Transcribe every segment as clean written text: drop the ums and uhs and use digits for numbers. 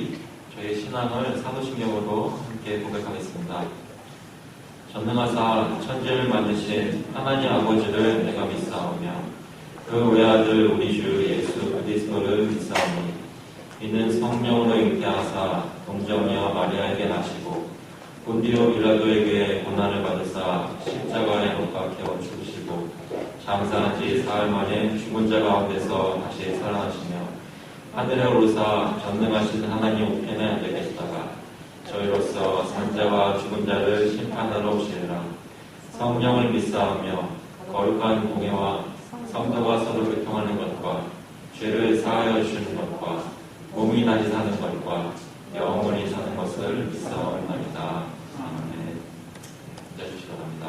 우리 저희 신앙을 사도신경으로 함께 고백하겠습니다. 전능하사 천지를 만드신 하나님 아버지를 내가 믿사오며 그 외아들 우리 주 예수 그리스도를 믿사오니 이는 성령으로 잉태하사 동정녀 마리아에게 나시고 본디오 빌라도에게 고난을 받으사 십자가에 못 박혀 죽으시고 장사한 지 사흘 만에 죽은 자 가운데서 다시 살아나시며 하늘에 오르사 전능하신 하나님 우편에 앉아 계시다가 저희로서 산자와 죽은 자를 심판하러 오시리라. 성령을 믿사오며 거룩한 공예와 성도가 서로 교통하는 것과 죄를 사하여 주시는 것과 몸이 다시 사는 것과 영원히 사는 것을 믿사옵나이다. 아멘. 앉아주시기 바랍니다.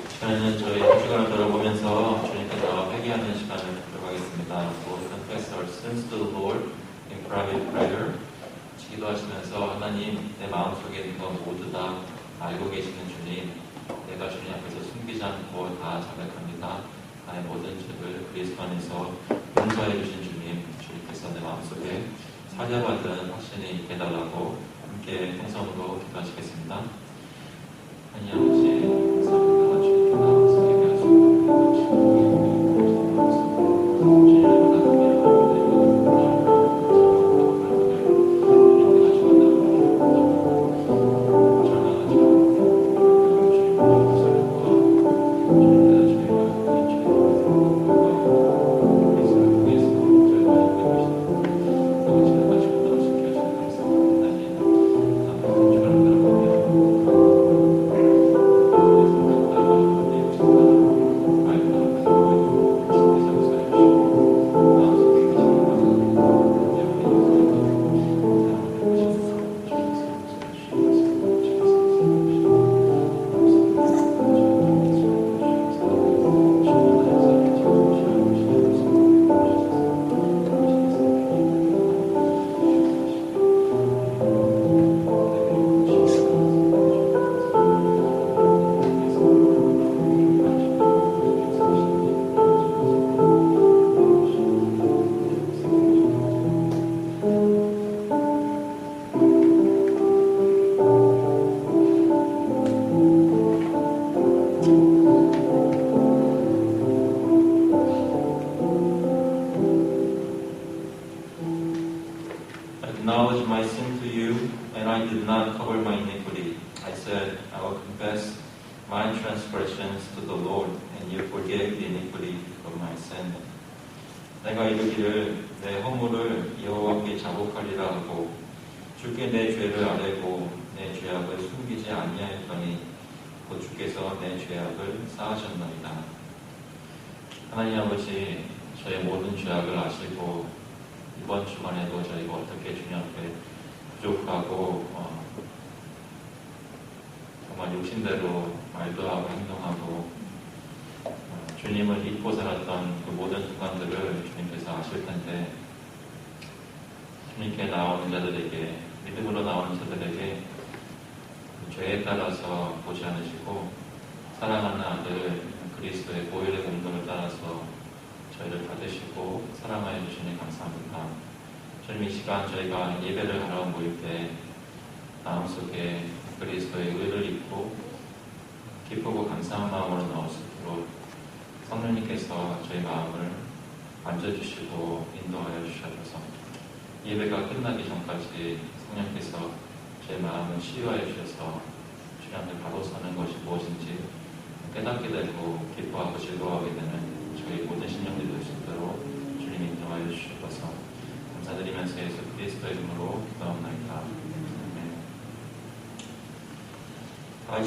시간에는 저희 한 주간을 돌아보면서 주님께서 회개하는 시간을 갖도록 하겠습니다. We'll confess our sins to the Lord in private prayer. 기도하시면서 하나님, 내 마음속에 있는 것 모두 다 알고 계시는 주님, 내가 주님 앞에서 숨기지 않고 다 자백합니다. 나의 모든 죄를 그리스도 안에서 용서해 주신 주님, 주님께서 내 마음속에 사죄받은 확신이 있게 해달라고 함께 통성으로 기도하시겠습니다. 하나님 아버지, 감사합니다. 주님께 나와서 얘기하시고 acknowledge my sin to you, and I did not cover my iniquity. I said, I will confess my transgressions to the Lord, and you forgave the iniquity of my sin. 내가 이르기를 내 허물을 여호와께 자복하리라 하고 주께 내 죄를 아뢰고 내 죄악을 숨기지 아니하였더니 곧 주께서 내 죄악을 사하셨나이다. 하나님 아버지, 저의 모든 죄악을 아시고 이번 주간에도 저희가 어떻게 주님 앞에 부족하고 정말 욕심대로 말도 하고 행동하고 주님을 잊고 살았던 그 모든 순간들을 주님께서 아실 텐데 주님께 나오는 자들에게, 믿음으로 나오는 자들에게 그 죄에 따라서 보지 않으시고 사랑하는 아들 그리스도의 보혈의 공동을 따라서 저희를 받으시고 사랑하여 주시니 감사합니다. 주님, 이 시간 저희가 예배를 하러 모일 때 마음속에 그리스도의 의를 입고 기쁘고 감사한 마음으로 나올 수 있도록 성령님께서 저희 마음을 만져주시고 인도하여 주셔서 예배가 끝나기 전까지 성령께서 제 마음을 치유하여 주셔서 주님 앞에 바로 서는 것이 무엇인지 깨닫게 되고 기뻐하고 즐거워하게 되는 저희 모든 신령들이 될 수 있도록 주님 인도하여 주셔서 감사드리면서 예수 그리스도의 이름으로 기도합니다.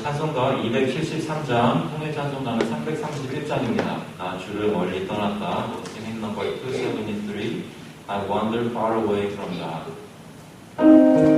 찬송가 273장, 통일 찬송가는 331장입니다. 나 주를 멀리 떠났다. Singing number 273, I wander far away from God. Amen.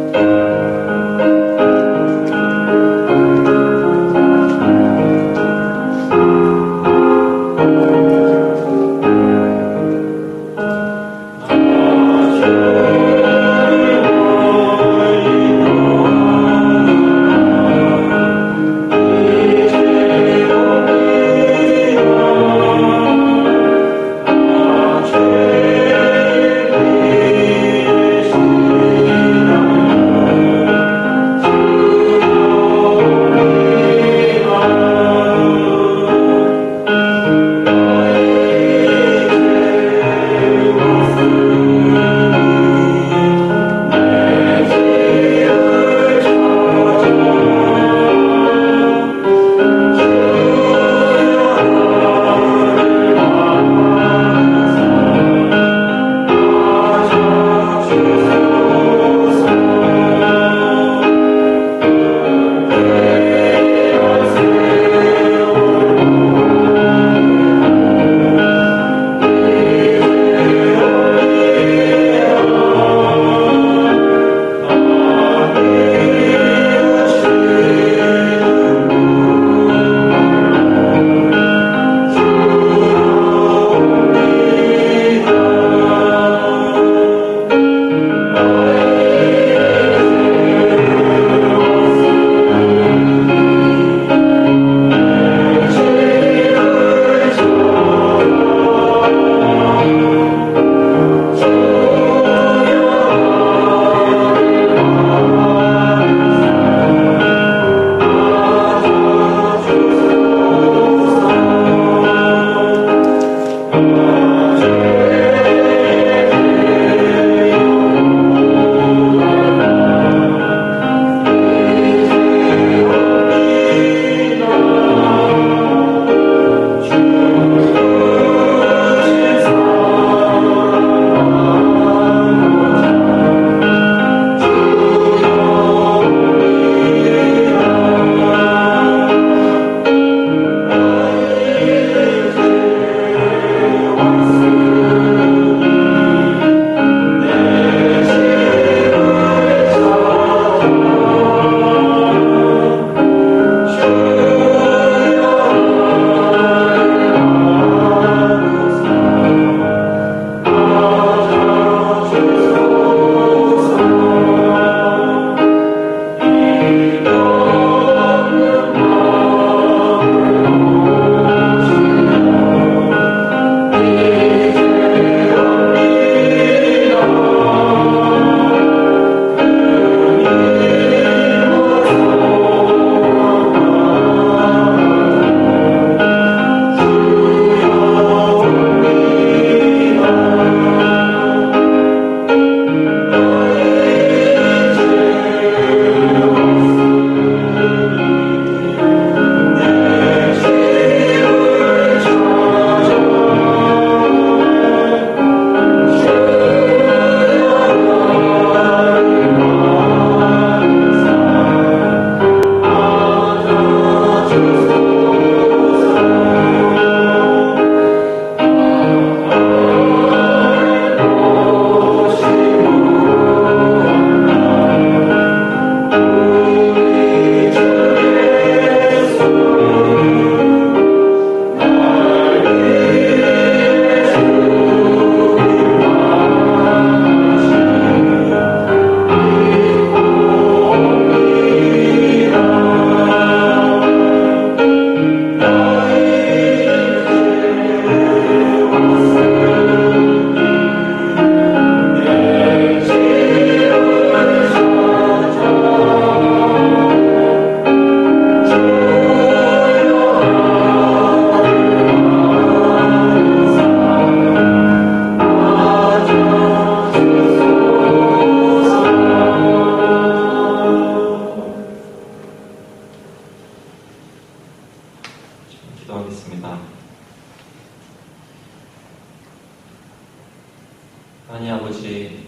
아버지,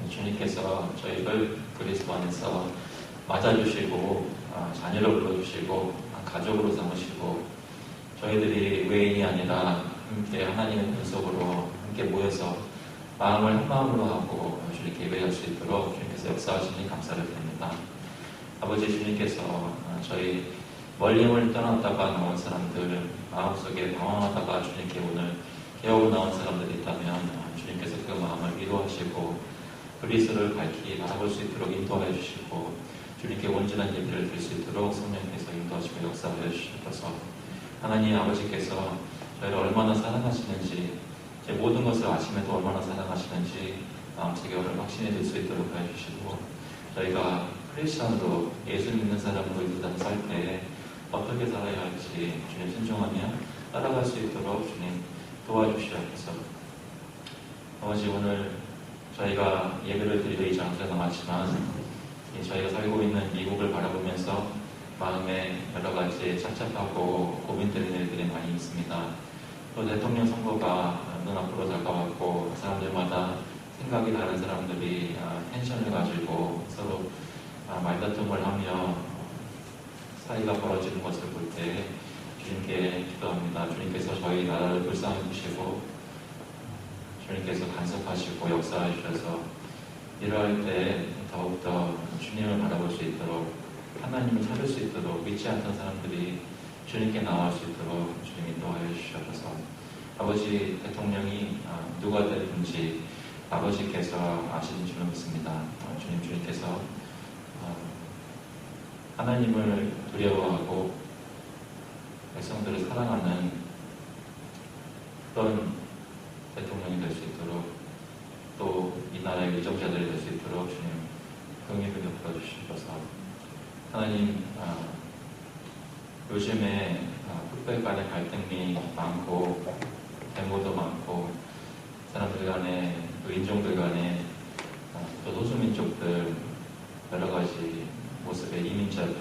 주님께서 저희를 그리스도 안에서 맞아주시고 자녀로 불러주시고 가족으로 삼으시고 저희들이 외인이 아니라 함께 하나님의 권속으로 함께 모여서 마음을 한 마음으로 하고 주님께 예배할 수 있도록 주님께서 역사하시니 감사를 드립니다. 아버지, 주님께서 저희 멀리을 떠났다가 나온 사람들, 마음속에 방황하다가 주님께 오늘 깨어오 나온 사람들이 있다면 주님께서 그 마음을 위로하시고 그리스도를 밝히 바라볼 수 있도록 인도하여 주시고 주님께 온전한 예배를 드릴 수 있도록 성령께서 인도하시고 역사하여 주셔서 하나님 아버지께서 저희를 얼마나 사랑하시는지 제 모든 것을 아심에도 얼마나 사랑하시는지 마음속에 확신해 줄 수 있도록 해주시고 저희가 크리스천으로 예수 믿는 사람으로 이 세상 살 때 어떻게 살아야 할지 주님 순종하며 따라갈 수 있도록 주님 도와주시옵소서. 아버지, 오늘 저희가 예배를 드리러 이 장소에 나왔지만 저희가 살고 있는 미국을 바라보면서 마음에 여러 가지 착잡하고 고민되는 일들이 많이 있습니다. 또 대통령 선거가 눈앞으로 다가왔고 사람들마다 생각이 다른 사람들이 텐션을 가지고 서로 말다툼을 하며 사이가 벌어지는 것을 볼 때 주님께 기도합니다. 주님께서 저희 나라를 불쌍히 보시고 주님께서 간섭하시고 역사해 주셔서 이러할 때 더욱더 주님을 바라볼 수 있도록 하나님을 찾을 수 있도록 믿지 않던 사람들이 주님께 나올 수 있도록 주님 인도하여 주셔서 아버지, 대통령이 누가 될지 아버지께서 아시는 줄로 믿습니다. 주님께서 하나님을 두려워하고 백성들을 사랑하는 그런 대통령이 될 수 있도록 또 이 나라의 위정자들이 될 수 있도록 주님 긍휼을 베풀어 주시옵소서. 하나님, 요즘에 흑백 간의 갈등이 많고 데모도 많고 사람들 간에 또 인종들 간에 또 소수민족들 여러 가지 모습의 이민자들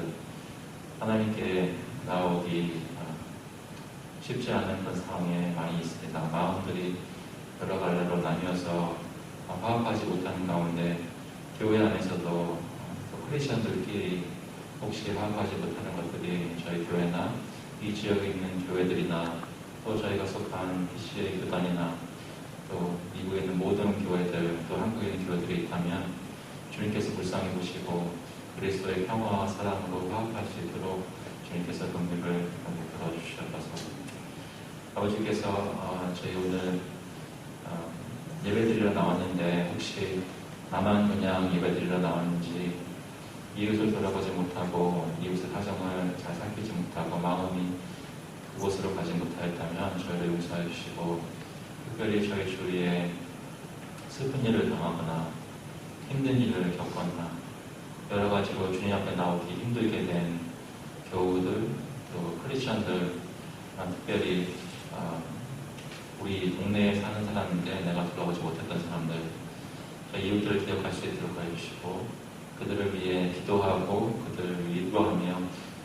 하나님께 나오기 쉽지 않은 그런 상황에 많이 있습니다. 마음들이 여러 갈래로 나뉘어서 화합하지 못하는 가운데 교회 안에서도 또 크리스천들끼리 혹시 화합하지 못하는 것들이 저희 교회나 이 지역에 있는 교회들이나 또 저희가 속한 PCA 교단이나 또 미국에 있는 모든 교회들 또 한국에 있는 교회들이 있다면 주님께서 불쌍히 보시고 그리스도의 평화와 사랑으로 화합할 수 있도록 주님께서 긍휼을 베풀어 주시옵소서. 아버지께서 저희 오늘 예배드리러 나왔는데 혹시 나만 그냥 예배드리러 나왔는지 이웃을 돌아보지 못하고 이웃의 사정을 잘 살피지 못하고 마음이 그곳으로 가지 못하였다면 저희를 용서해 주시고 특별히 저희 주위에 슬픈 일을 당하거나 힘든 일을 겪거나 여러 가지로 주님 앞에 나오기 힘들게 된 교우들 또 크리스천들 특별히 우리 동네에 사는 사람인데 내가 돌아오지 못했던 사람들 저희 이웃들을 기억할 수 있도록 해주시고 그들을 위해 기도하고 그들을 위로하며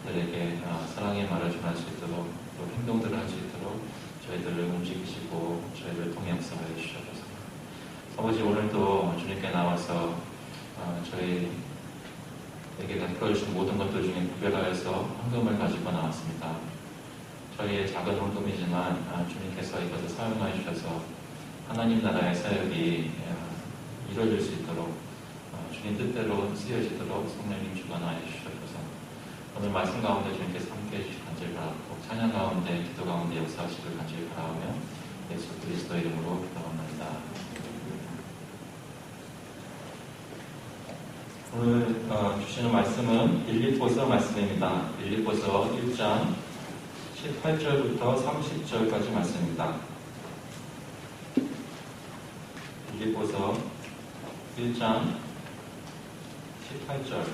그들에게 사랑의 말을 전할 수 있도록 또 행동들을 할 수 있도록 저희들을 움직이시고 저희를 통해 역사하여 주셔서 아버지, 오늘도 주님께 나와서 저희에게 베풀어주신 모든 것들 중에 구별하여서 헌금을 가지고 나왔습니다. 저희의 작은 헌금이지만 주님께서 이것을 사용하여 주셔서 하나님 나라의 사역이 이루어질 수 있도록 주님 뜻대로 쓰여지도록 성령님 주관하여 주셔서 오늘 말씀 가운데 주님께서 함께해 주실 간절히 바라고 찬양 가운데 기도 가운데 역사하시길 간절히 바라며 예수 그리스도의 이름으로 기도합니다. 오늘 주시는 말씀은 빌립보서 말씀입니다. 빌립보서 1장 18절부터 30절까지 말씀입니다. 빌립보서 1장 18절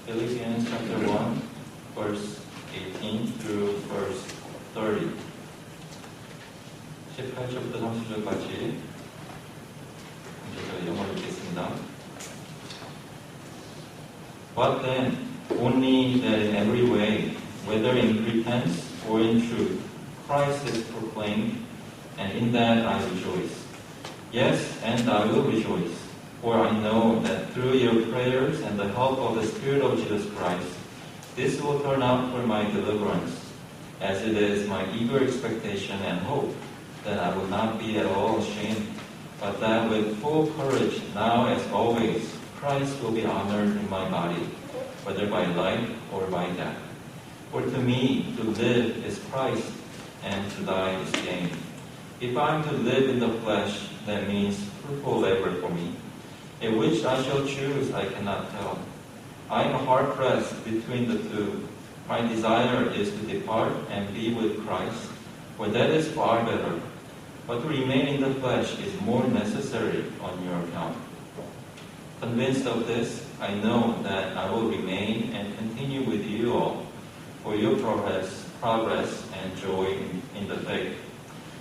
Philippians chapter 1 verse 18 through verse 30 18절부터 30절까지 제가 영어로 읽겠습니다. What then? Only that in every way, whether in pretense or in truth, Christ is proclaimed, and in that I rejoice. Yes, and I will rejoice. For I know that through your prayers and the help of the Spirit of Jesus Christ, this will turn out for my deliverance, as it is my eager expectation and hope that I will not be at all ashamed, but that with full courage, now as always, Christ will be honored in my body, whether by life or by death. For to me, to live is Christ, and to die is gain. If I am to live in the flesh, that means fruitful labor for me. In which I shall choose, I cannot tell. I am hard-pressed between the two. My desire is to depart and be with Christ, for that is far better. But to remain in the flesh is more necessary on your account. Convinced of this, I know that I will remain and continue with you all for your progress and joy in the faith,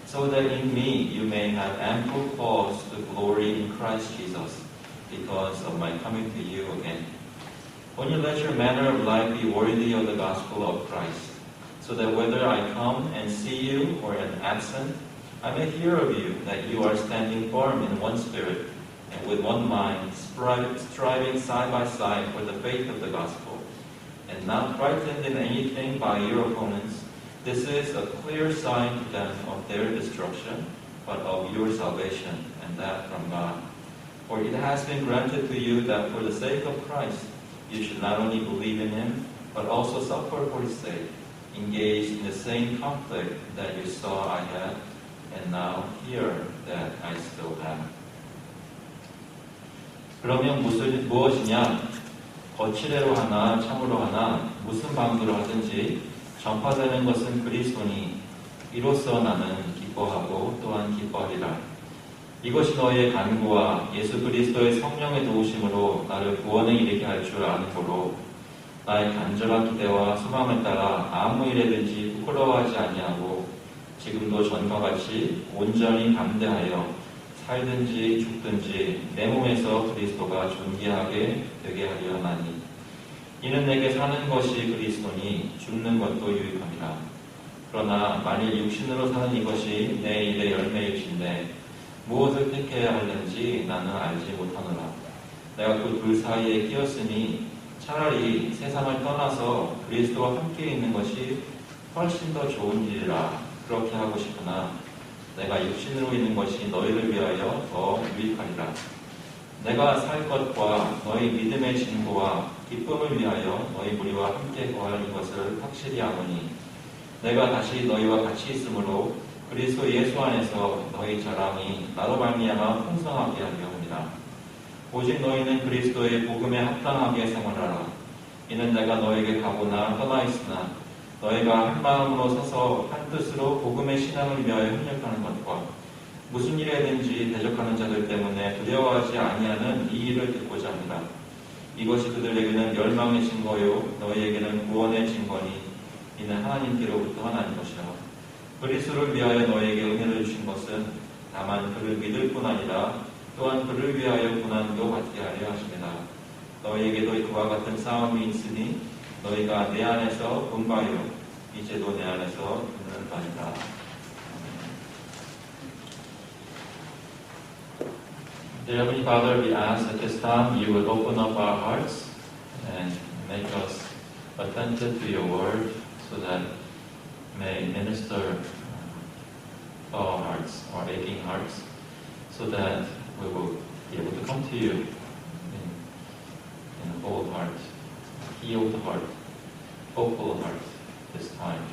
so that in me you may have ample cause to glory in Christ Jesus because of my coming to you again. Only let your manner of life be worthy of the gospel of Christ, so that whether I come and see you or am absent, I may hear of you that you are standing firm in one spirit and with one mind, striving side by side for the faith of the gospel, and not frightened in anything by your opponents. This is a clear sign to them of their destruction, but of your salvation, and that from God. For it has been granted to you that for the sake of Christ, you should not only believe in him, but also suffer for his sake, engaged in the same conflict that you saw I had, and now hear that I still have. 그러면 무엇이냐? 거칠애로 하나 참으로 하나 무슨 방도로 하든지 전파되는 것은 그리스도니 이로써 나는 기뻐하고 또한 기뻐하리라. 이것이 너희의 간구와 예수 그리스도의 성령의 도우심으로 나를 구원에 이르게 할 줄 아는 고로 나의 간절한 기대와 소망을 따라 아무 일에든지 부끄러워하지 아니하고 지금도 전과 같이 온전히 감대하여 살든지 죽든지 내 몸에서 그리스도가 존귀하게 되게 하려 하나니 이는 내게 사는 것이 그리스도니 죽는 것도 유익함이라. 그러나 만일 육신으로 사는 이것이 내 일의 열매일진데 무엇을 택해야 하는지 나는 알지 못하노라. 내가 그 둘 사이에 끼었으니 차라리 세상을 떠나서 그리스도와 함께 있는 것이 훨씬 더 좋은 일이라 그렇게 하고 싶으나 내가 육신으로 있는 것이 너희를 위하여 더 유익하리라. 내가 살 것과 너희 믿음의 진보와 기쁨을 위하여 너희 무리와 함께 거할 이것을 확실히 아노니 내가 다시 너희와 같이 있으므로 그리스도 예수 안에서 너희 자랑이 나로 말미암아 풍성하게 하려 합니다. 오직 너희는 그리스도의 복음에 합당하게 생활하라. 이는 내가 너에게 가보나 떠나 있으나 너희가 한 마음으로 서서 한 뜻으로 복음의 신앙을 위하여 협력하는 것과 무슨 일에든지 대적하는 자들 때문에 두려워하지 아니하는 이 일을 듣고자 합니다. 이것이 그들에게는 열망의 증거요 너희에게는 구원의 증거니 이는 하나님께로부터 하나님 것이라. 그리스도를 위하여 너희에게 은혜를 주신 것은 다만 그를 믿을 뿐 아니라 또한 그를 위하여 고난도 받게 하려 하십니다. 너희에게도 그와 같은 싸움이 있으니 너희가 내 안에서 분바요 이제도 내 안에서 듣는다니라. Dear Heavenly Father, we ask at this time you would open up our hearts and make us attentive to your word so that may minister to our hearts, our aching hearts, so that we will be able to come to you in a whole heart, healed heart, hopeful heart this time.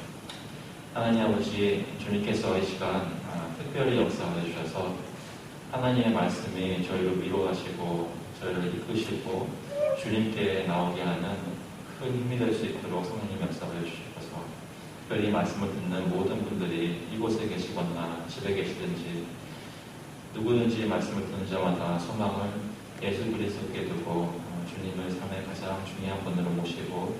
하나님 아버지, 주님께서 이 시간 특별히 역사해 주셔서 하나님의 말씀이 저희를 위로하시고 저희를 이끄시고 주님께 나오게 하는 큰 힘이 될 수 있도록 성령님 역사해 주셔서 특별히 말씀을 듣는 모든 분들이 이곳에 계시거나 집에 계시든지 누구든지 말씀을 듣는 자마다 소망을 예수 그리스도께 두고 주님을 삶의 가장 중요한 분으로 모시고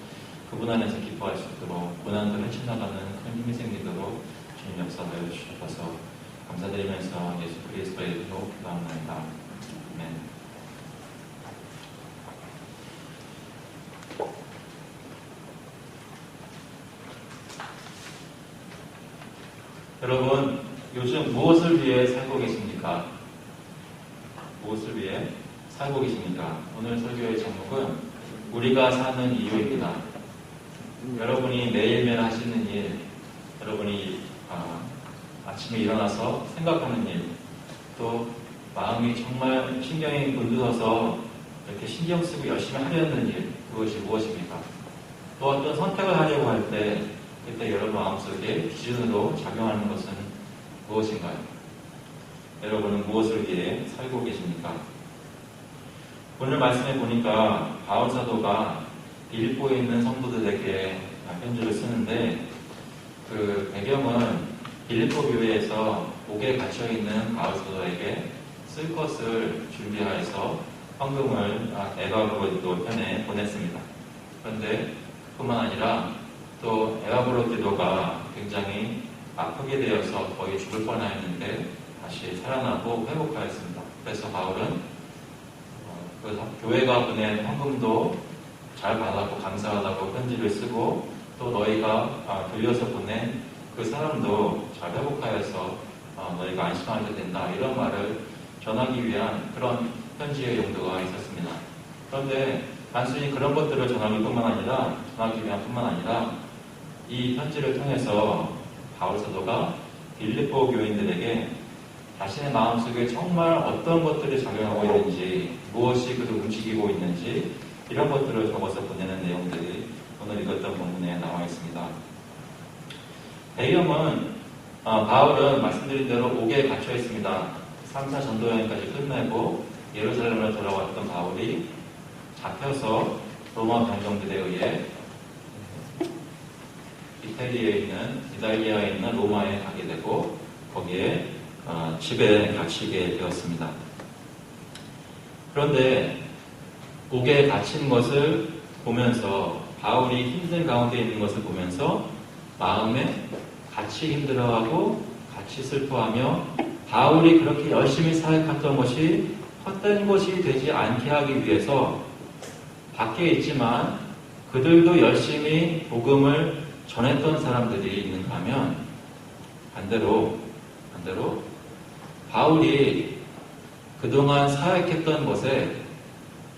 그분 안에서 기뻐할 수 있도록 고난을 헤쳐나가는 큰 힘이 생기도록 주님 역사하여 주셔서 감사드리면서 예수 그리스도의 이름으로 기도합니다. 아멘. 여러분, 요즘 무엇을 위해 살고 계십니까? 무엇을 위해 살고 계십니까? 오늘 설교의 제목은 우리가 사는 이유입니다. 여러분이 매일매일 하시는 일, 여러분이 아침에 일어나서 생각하는 일, 또 마음이 정말 신경이 곤두서서 이렇게 신경 쓰고 열심히 하려는 일, 그것이 무엇입니까? 또 어떤 선택을 하려고 할 때 그때 여러분 마음속에 기준으로 작용하는 것은 무엇인가요? 여러분은 무엇을 위해 살고 계십니까? 오늘 말씀에 보니까 바울 사도가 빌립보에 있는 성도들에게 편지를 쓰는데 그 배경은 빌립보 교회에서 옥에 갇혀있는 바울 사도에게 쓸 것을 준비하여서 헌금을 에바브로 편에 보냈습니다. 그런데 그뿐만 아니라 또 에바브로디도가 굉장히 아프게 되어서 거의 죽을 뻔하였는데 다시 살아나고 회복하였습니다. 그래서 바울은 그 교회가 보낸 헌금도 잘 받았고 감사하다고 편지를 쓰고 또 너희가 돌려서 보낸 그 사람도 잘 회복하여서 너희가 안심하게 된다 이런 말을 전하기 위한 그런 편지의 용도가 있었습니다. 그런데 단순히 그런 것들을 전하기 위한 뿐만 아니라 이 편지를 통해서 바울 사도가 빌립보 교인들에게 자신의 마음속에 정말 어떤 것들이 작용하고 있는지, 무엇이 그를 움직이고 있는지 이런 것들을 적어서 보내는 내용들이 오늘 읽었던 본문에 나와 있습니다. 배경은 바울은 말씀드린 대로 옥에 갇혀 있습니다. 3차 전도여행까지 끝내고 예루살렘으로 돌아왔던 바울이 잡혀서 로마 병정들에 의해 이탈리아에 있는 로마에 가게 되고 거기에 집에 갇히게 되었습니다. 그런데 옥에 갇힌 것을 보면서 바울이 힘든 가운데 있는 것을 보면서 마음에 같이 힘들어하고 같이 슬퍼하며 바울이 그렇게 열심히 사역했던 것이 헛된 것이 되지 않게 하기 위해서 밖에 있지만 그들도 열심히 복음을 전했던 사람들이 있는가 하면 반대로 바울이 그동안 사역했던 것에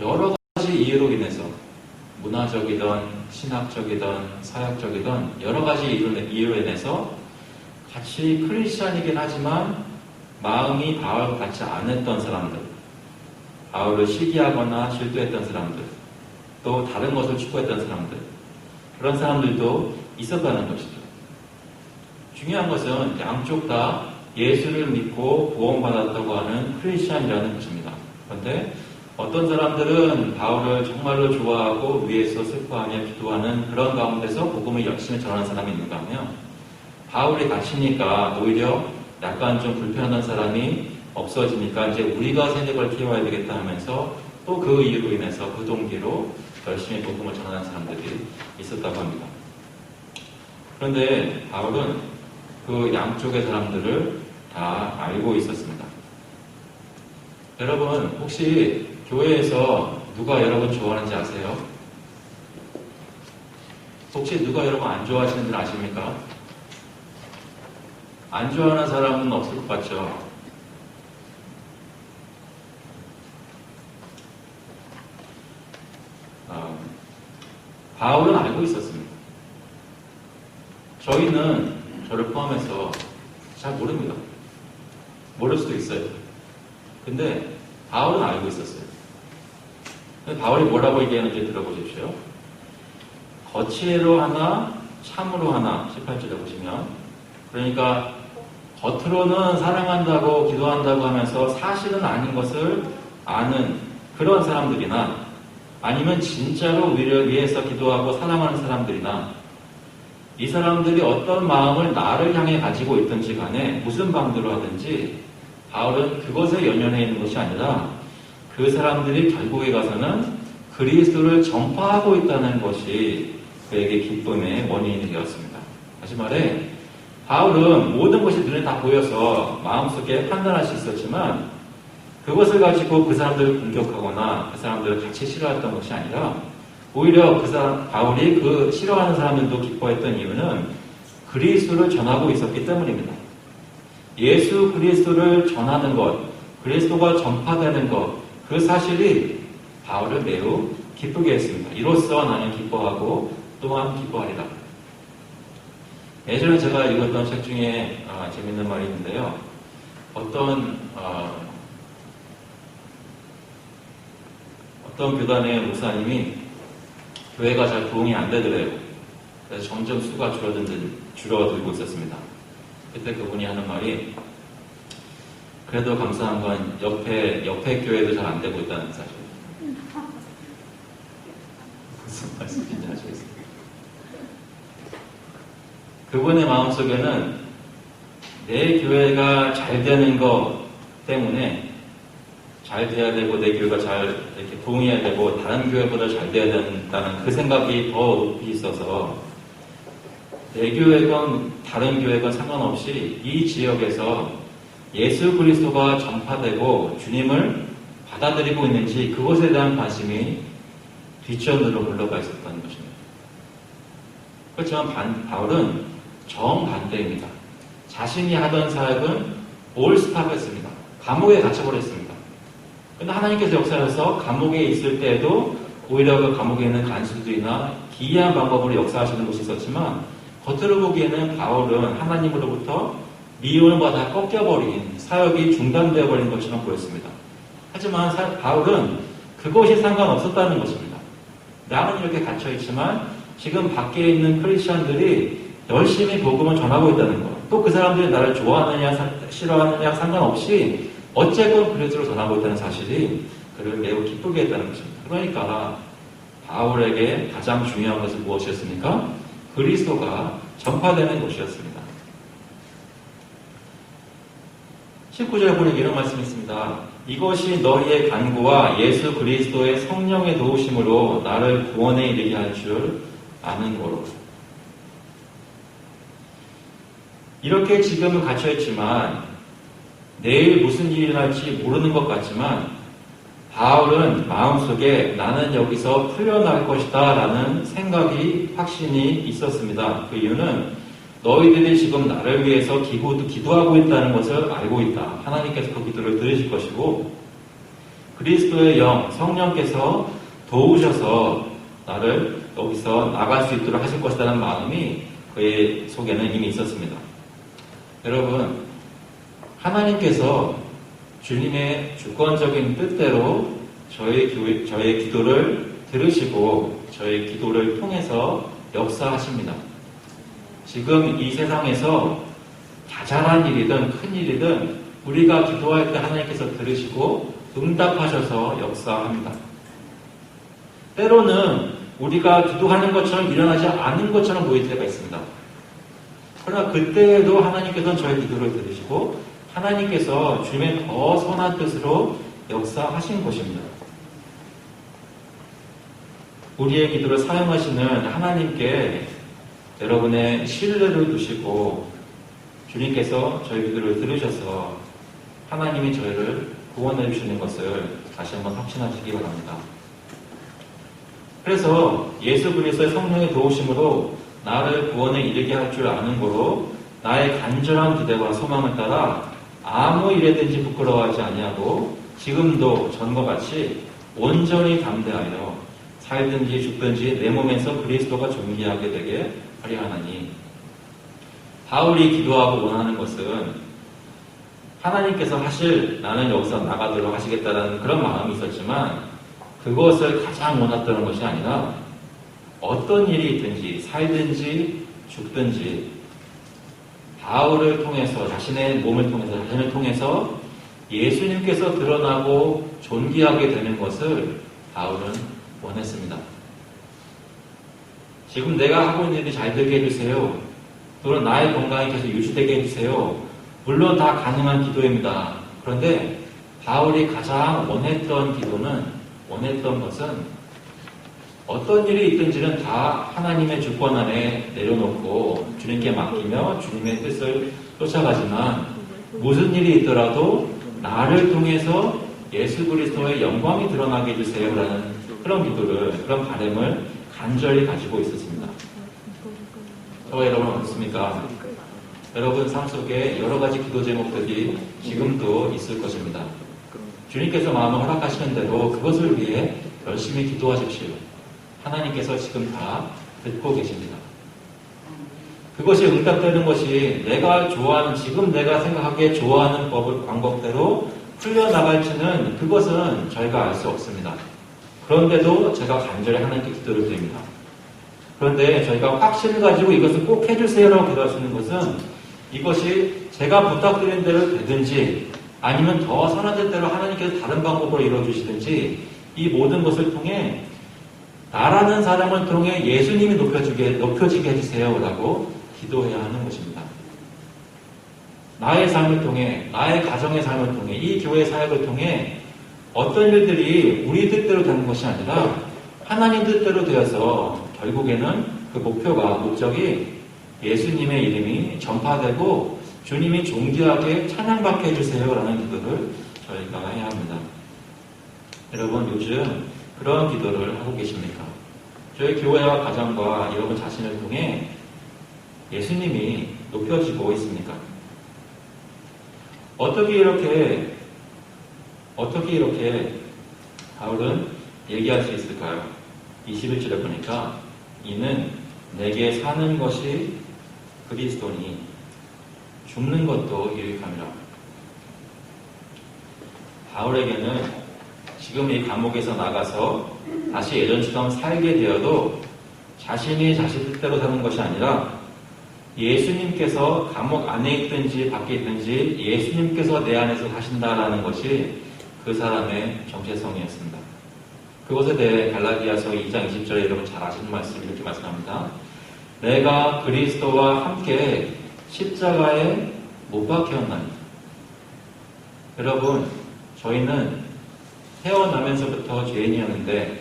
여러 가지 이유로 인해서 문화적이든 신학적이든 사역적이든 여러 가지 이유로 인해서 같이 크리스찬이긴 하지만 마음이 바울과 같지 않았던 사람들, 바울을 시기하거나 질투했던 사람들, 또 다른 것을 추구했던 사람들, 그런 사람들도 있었다는 것이죠. 중요한 것은 양쪽 다 예수를 믿고 구원받았다고 하는 크리스찬이라는 것입니다. 그런데 어떤 사람들은 바울을 정말로 좋아하고 위에서 슬퍼하며 기도하는 그런 가운데서 복음을 열심히 전하는 사람이 있는가 하면 바울이 갇히니까 오히려 약간 좀 불편한 사람이 없어지니까 이제 우리가 세력을 키워야 되겠다 하면서 또 그 이유로 인해서 그 동기로 열심히 복음을 전하는 사람들이 있었다고 합니다. 그런데 바울은 그 양쪽의 사람들을 다 알고 있었습니다. 여러분 혹시 교회에서 누가 여러분 좋아하는지 아세요? 혹시 누가 여러분 안 좋아하시는 줄 아십니까? 안 좋아하는 사람은 없을 것 같죠? 바울은 알고 있었습니다. 저희는 저를 포함해서 잘 모릅니다. 모를 수도 있어요. 근데 바울은 알고 있었어요. 근데 바울이 뭐라고 얘기하는지 들어보십시오. 거칠로 하나 참으로 하나 18절에 보시면 그러니까 겉으로는 사랑한다고 기도한다고 하면서 사실은 아닌 것을 아는 그런 사람들이나 아니면 진짜로 우리를 위해서 기도하고 사랑하는 사람들이나 이 사람들이 어떤 마음을 나를 향해 가지고 있든지 간에 무슨 방도로 하든지 바울은 그것에 연연해 있는 것이 아니라 그 사람들이 결국에 가서는 그리스도를 전파하고 있다는 것이 그에게 기쁨의 원인이 되었습니다. 다시 말해 바울은 모든 것이 눈에 다 보여서 마음속에 판단할 수 있었지만 그것을 가지고 그 사람들을 공격하거나 그 사람들을 같이 싫어했던 것이 아니라 오히려 바울이 그 싫어하는 사람들도 기뻐했던 이유는 그리스도를 전하고 있었기 때문입니다. 예수 그리스도를 전하는 것, 그리스도가 전파되는 것, 그 사실이 바울을 매우 기쁘게 했습니다. 이로써 나는 기뻐하고 또한 기뻐하리라. 예전에 제가 읽었던 책 중에 재밌는 말이 있는데요. 어떤 교단의 목사님이 교회가 잘 부흥이 안 되더래요. 그래서 점점 수가 줄어들고 있었습니다. 그때 그분이 하는 말이, 그래도 감사한 건 옆에 교회도 잘 안 되고 있다는 사실. 무슨 말씀인지 아시겠어요? 그분의 마음속에는 내 교회가 잘 되는 것 때문에 잘 돼야 되고, 내 교회가 잘 이렇게 부흥해야 되고, 다른 교회보다 잘 돼야 된다는 그 생각이 더 높이 있어서, 내 교회건 다른 교회건 상관없이 이 지역에서 예수 그리스도가 전파되고 주님을 받아들이고 있는지 그것에 대한 관심이 뒷전으로 물러가 있었다는 것입니다. 그렇지만 바울은 정반대입니다. 자신이 하던 사역은 올스탑했습니다. 감옥에 갇혀버렸습니다. 그런데 하나님께서 역사하셔서 감옥에 있을 때에도 오히려 그 감옥에 있는 간수들이나 기이한 방법으로 역사하시는 것이 있었지만, 겉으로 보기에는 바울은 하나님으로부터 미움을 받아 꺾여버린, 사역이 중단되어버린 것처럼 보였습니다. 하지만 바울은 그것이 상관없었다는 것입니다. 나는 이렇게 갇혀있지만 지금 밖에 있는 크리스천들이 열심히 복음을 전하고 있다는 것, 또 그 사람들이 나를 좋아하느냐 싫어하느냐 상관없이 어쨌건 그리스도로 전하고 있다는 사실이 그를 매우 기쁘게 했다는 것입니다. 그러니까 바울에게 가장 중요한 것은 무엇이었습니까? 그리스도가 전파되는 것이었습니다. 19절에 보니 이런 말씀이 있습니다. 이것이 너희의 간구와 예수 그리스도의 성령의 도우심으로 나를 구원에 이르게 할 줄 아는 거로. 이렇게 지금은 갇혀있지만 내일 무슨 일이 날지 모르는 것 같지만, 바울은 마음속에 나는 여기서 풀려날 것이다 라는 생각이 확신이 있었습니다. 그 이유는 너희들이 지금 나를 위해서 기도하고 있다는 것을 알고 있다. 하나님께서 그 기도를 들으실 것이고, 그리스도의 영, 성령께서 도우셔서 나를 여기서 나갈 수 있도록 하실 것이라는 마음이 그의 속에는 이미 있었습니다. 여러분, 하나님께서 주님의 주권적인 뜻대로 저의 기도를 들으시고 저의 기도를 통해서 역사하십니다. 지금 이 세상에서 자잘한 일이든 큰 일이든 우리가 기도할 때 하나님께서 들으시고 응답하셔서 역사합니다. 때로는 우리가 기도하는 것처럼 일어나지 않은 것처럼 보일 때가 있습니다. 그러나 그때에도 하나님께서는 저의 기도를 들으시고 하나님께서 주님의 더 선한 뜻으로 역사하신 것입니다. 우리의 기도를 사용하시는 하나님께 여러분의 신뢰를 두시고, 주님께서 저희 기도를 들으셔서 하나님이 저희를 구원해 주시는 것을 다시 한번 확신하시기 바랍니다. 그래서 예수 그리스도의 성령의 도우심으로 나를 구원에 이르게 할 줄 아는 거로 나의 간절한 기대와 소망을 따라 아무 일에든지 부끄러워하지 아니하고 지금도 전과 같이 온전히 담대하여 살든지 죽든지 내 몸에서 그리스도가 존귀하게 되게 하려 하나니. 바울이 기도하고 원하는 것은 하나님께서 나는 여기서 나가도록 하시겠다는 그런 마음이 있었지만, 그것을 가장 원했던 것이 아니라 어떤 일이 있든지 살든지 죽든지 바울을 통해서, 자신의 몸을 통해서, 자신을 통해서 예수님께서 드러나고 존귀하게 되는 것을 바울은 원했습니다. 지금 내가 하고 있는 일이 잘 되게 해주세요. 또는 나의 건강이 계속 유지되게 해주세요. 물론 다 가능한 기도입니다. 그런데 바울이 가장 원했던 것은 어떤 일이 있든지는 다 하나님의 주권 안에 내려놓고 주님께 맡기며 주님의 뜻을 쫓아가지만, 무슨 일이 있더라도 나를 통해서 예수 그리스도의 영광이 드러나게 해주세요 라는 그런 기도를, 그런 바람을 간절히 가지고 있었습니다. 저와 여러분 어떻습니까? 여러분 삶 속에 여러 가지 기도 제목들이 지금도 있을 것입니다. 주님께서 마음을 허락하시는 대로 그것을 위해 열심히 기도하십시오. 하나님께서 지금 다 듣고 계십니다. 그것이 응답되는 것이 내가 좋아하는, 지금 내가 생각하기에 좋아하는 방법대로 풀려나갈지는 그것은 저희가 알 수 없습니다. 그런데도 제가 간절히 하나님께 기도를 드립니다. 그런데 저희가 확신을 가지고 이것을 꼭 해주세요라고 기도할 수 있는 것은 이것이 제가 부탁드린 대로 되든지 아니면 더 선하된 대로 하나님께서 다른 방법으로 이루어주시든지 이 모든 것을 통해 나라는 사람을 통해 예수님이 높여지게 해주세요라고 기도해야 하는 것입니다. 나의 삶을 통해, 나의 가정의 삶을 통해, 이 교회 사역을 통해 어떤 일들이 우리 뜻대로 되는 것이 아니라 하나님 뜻대로 되어서 결국에는 그 목적이 예수님의 이름이 전파되고 주님이 존귀하게 찬양받게 해주세요라는 기도를 저희가 해야 합니다. 여러분 요즘 그런 기도를 하고 계십니까? 저희 교회와 가정과 여러분 자신을 통해 예수님이 높여지고 있습니까? 어떻게 이렇게 바울은 얘기할 수 있을까요? 21절에 보니까 이는 내게 사는 것이 그리스도니 죽는 것도 유익함이라. 바울에게는 지금 이 감옥에서 나가서 다시 예전처럼 살게 되어도 자신이 자신 뜻대로 사는 것이 아니라 예수님께서 감옥 안에 있든지 밖에 있든지 예수님께서 내 안에서 사신다라는 것이 그 사람의 정체성이었습니다. 그것에 대해 갈라디아서 2장 20절에 여러분 잘 아시는 말씀 이렇게 말씀합니다. 내가 그리스도와 함께 십자가에 못 박혔나니. 여러분 저희는 태어나면서부터 죄인이었는데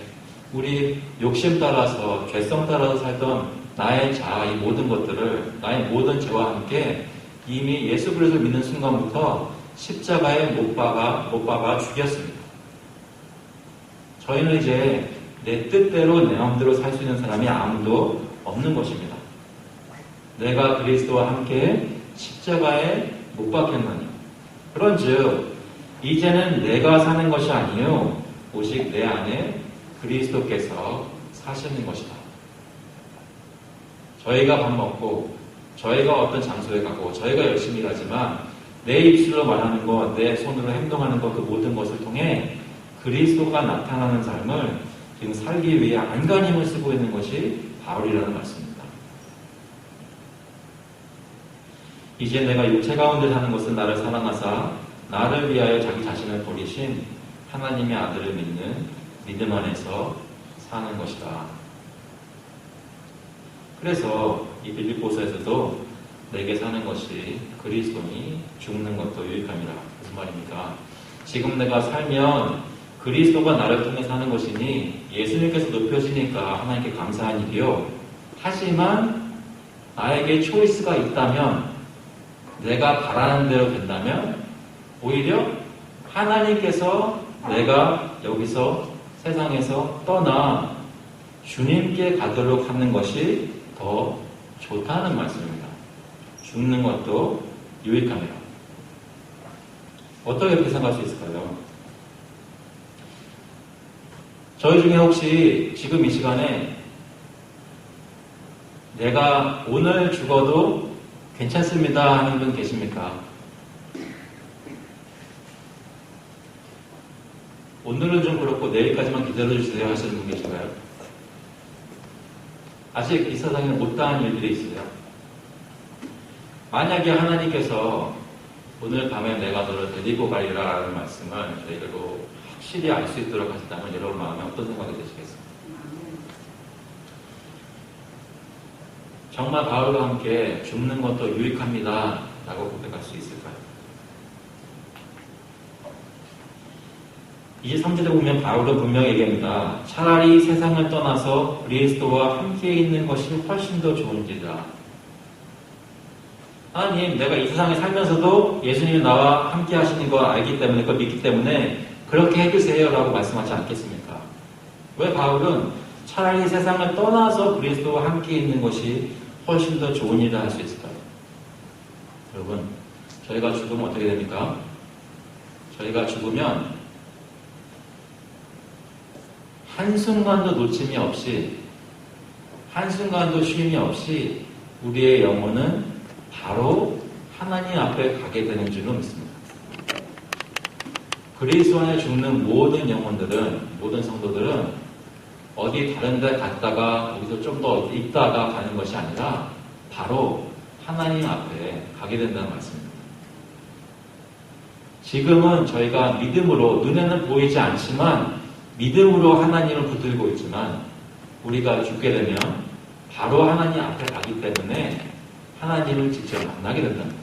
우리 욕심 따라서 죄성 따라서 살던 나의 자아, 이 모든 것들을 나의 모든 죄와 함께 이미 예수 그리스도를 믿는 순간부터 십자가에 못 박아 죽였습니다. 저희는 이제 내 뜻대로 내 마음대로 살 수 있는 사람이 아무도 없는 것입니다. 내가 그리스도와 함께 십자가에 못 박혔나니. 그런즉 이제는 내가 사는 것이 아니요 오직 내 안에 그리스도께서 사시는 것이다. 저희가 밥 먹고 저희가 어떤 장소에 가고 저희가 열심히 일하지만 내 입술로 말하는 것, 내 손으로 행동하는 것, 그 모든 것을 통해 그리스도가 나타나는 삶을 지금 살기 위해 안간힘을 쓰고 있는 것이 바울이라는 말씀입니다. 이제 내가 육체 가운데 사는 것은 나를 사랑하사 나를 위하여 자기 자신을 버리신 하나님의 아들을 믿는 믿음 안에서 사는 것이다. 그래서 이 빌립보서에서도 내게 사는 것이 그리스도니 죽는 것도 유익함이라. 무슨 말입니까? 지금 내가 살면 그리스도가 나를 통해 사는 것이니 예수님께서 높여지니까 하나님께 감사한 일이요. 하지만 나에게 초이스가 있다면 내가 바라는 대로 된다면 오히려 하나님께서 내가 여기서 세상에서 떠나 주님께 가도록 하는 것이 더 좋다는 말씀입니다. 죽는 것도 유익함이라. 어떻게 그렇게 생각할 수 있을까요? 저희 중에 혹시 지금 이 시간에 내가 오늘 죽어도 괜찮습니다 하는 분 계십니까? 오늘은 좀 그렇고 내일까지만 기다려주세요 하시는 분 계신가요? 아직 이 세상에 못다한 일들이 있어요. 만약에 하나님께서 오늘 밤에 내가 너를 데리고 가리라 라는 말씀을 저희들로 확실히 알 수 있도록 하셨다면 여러분 마음에 어떤 생각이 드시겠습니까? 정말 바울과 함께 죽는 것도 유익합니다 라고 고백할 수 있을까요? 23절에 보면 바울은 분명히 얘기합니다. 차라리 세상을 떠나서 그리스도와 함께 있는 것이 훨씬 더 좋은지라. 하나님, 내가 이 세상에 살면서도 예수님이 나와 함께 하시는 걸 알기 때문에, 그걸 믿기 때문에 그렇게 해주세요 라고 말씀하지 않겠습니까? 왜 바울은 차라리 세상을 떠나서 그리스도와 함께 있는 것이 훨씬 더 좋은 일이라 할 수 있을까요? 여러분, 저희가 죽으면 어떻게 됩니까? 저희가 죽으면 한순간도 놓침이 없이, 한순간도 쉼이 없이 우리의 영혼은 바로 하나님 앞에 가게 되는 줄로 믿습니다. 그리스도 안에 죽는 모든 영혼들은, 모든 성도들은 어디 다른 데 갔다가 거기서 좀 더 있다가 가는 것이 아니라 바로 하나님 앞에 가게 된다는 말씀입니다. 지금은 저희가 믿음으로, 눈에는 보이지 않지만 믿음으로 하나님을 붙들고 있지만 우리가 죽게 되면 바로 하나님 앞에 가기 때문에 하나님을 직접 만나게 된다는 거죠.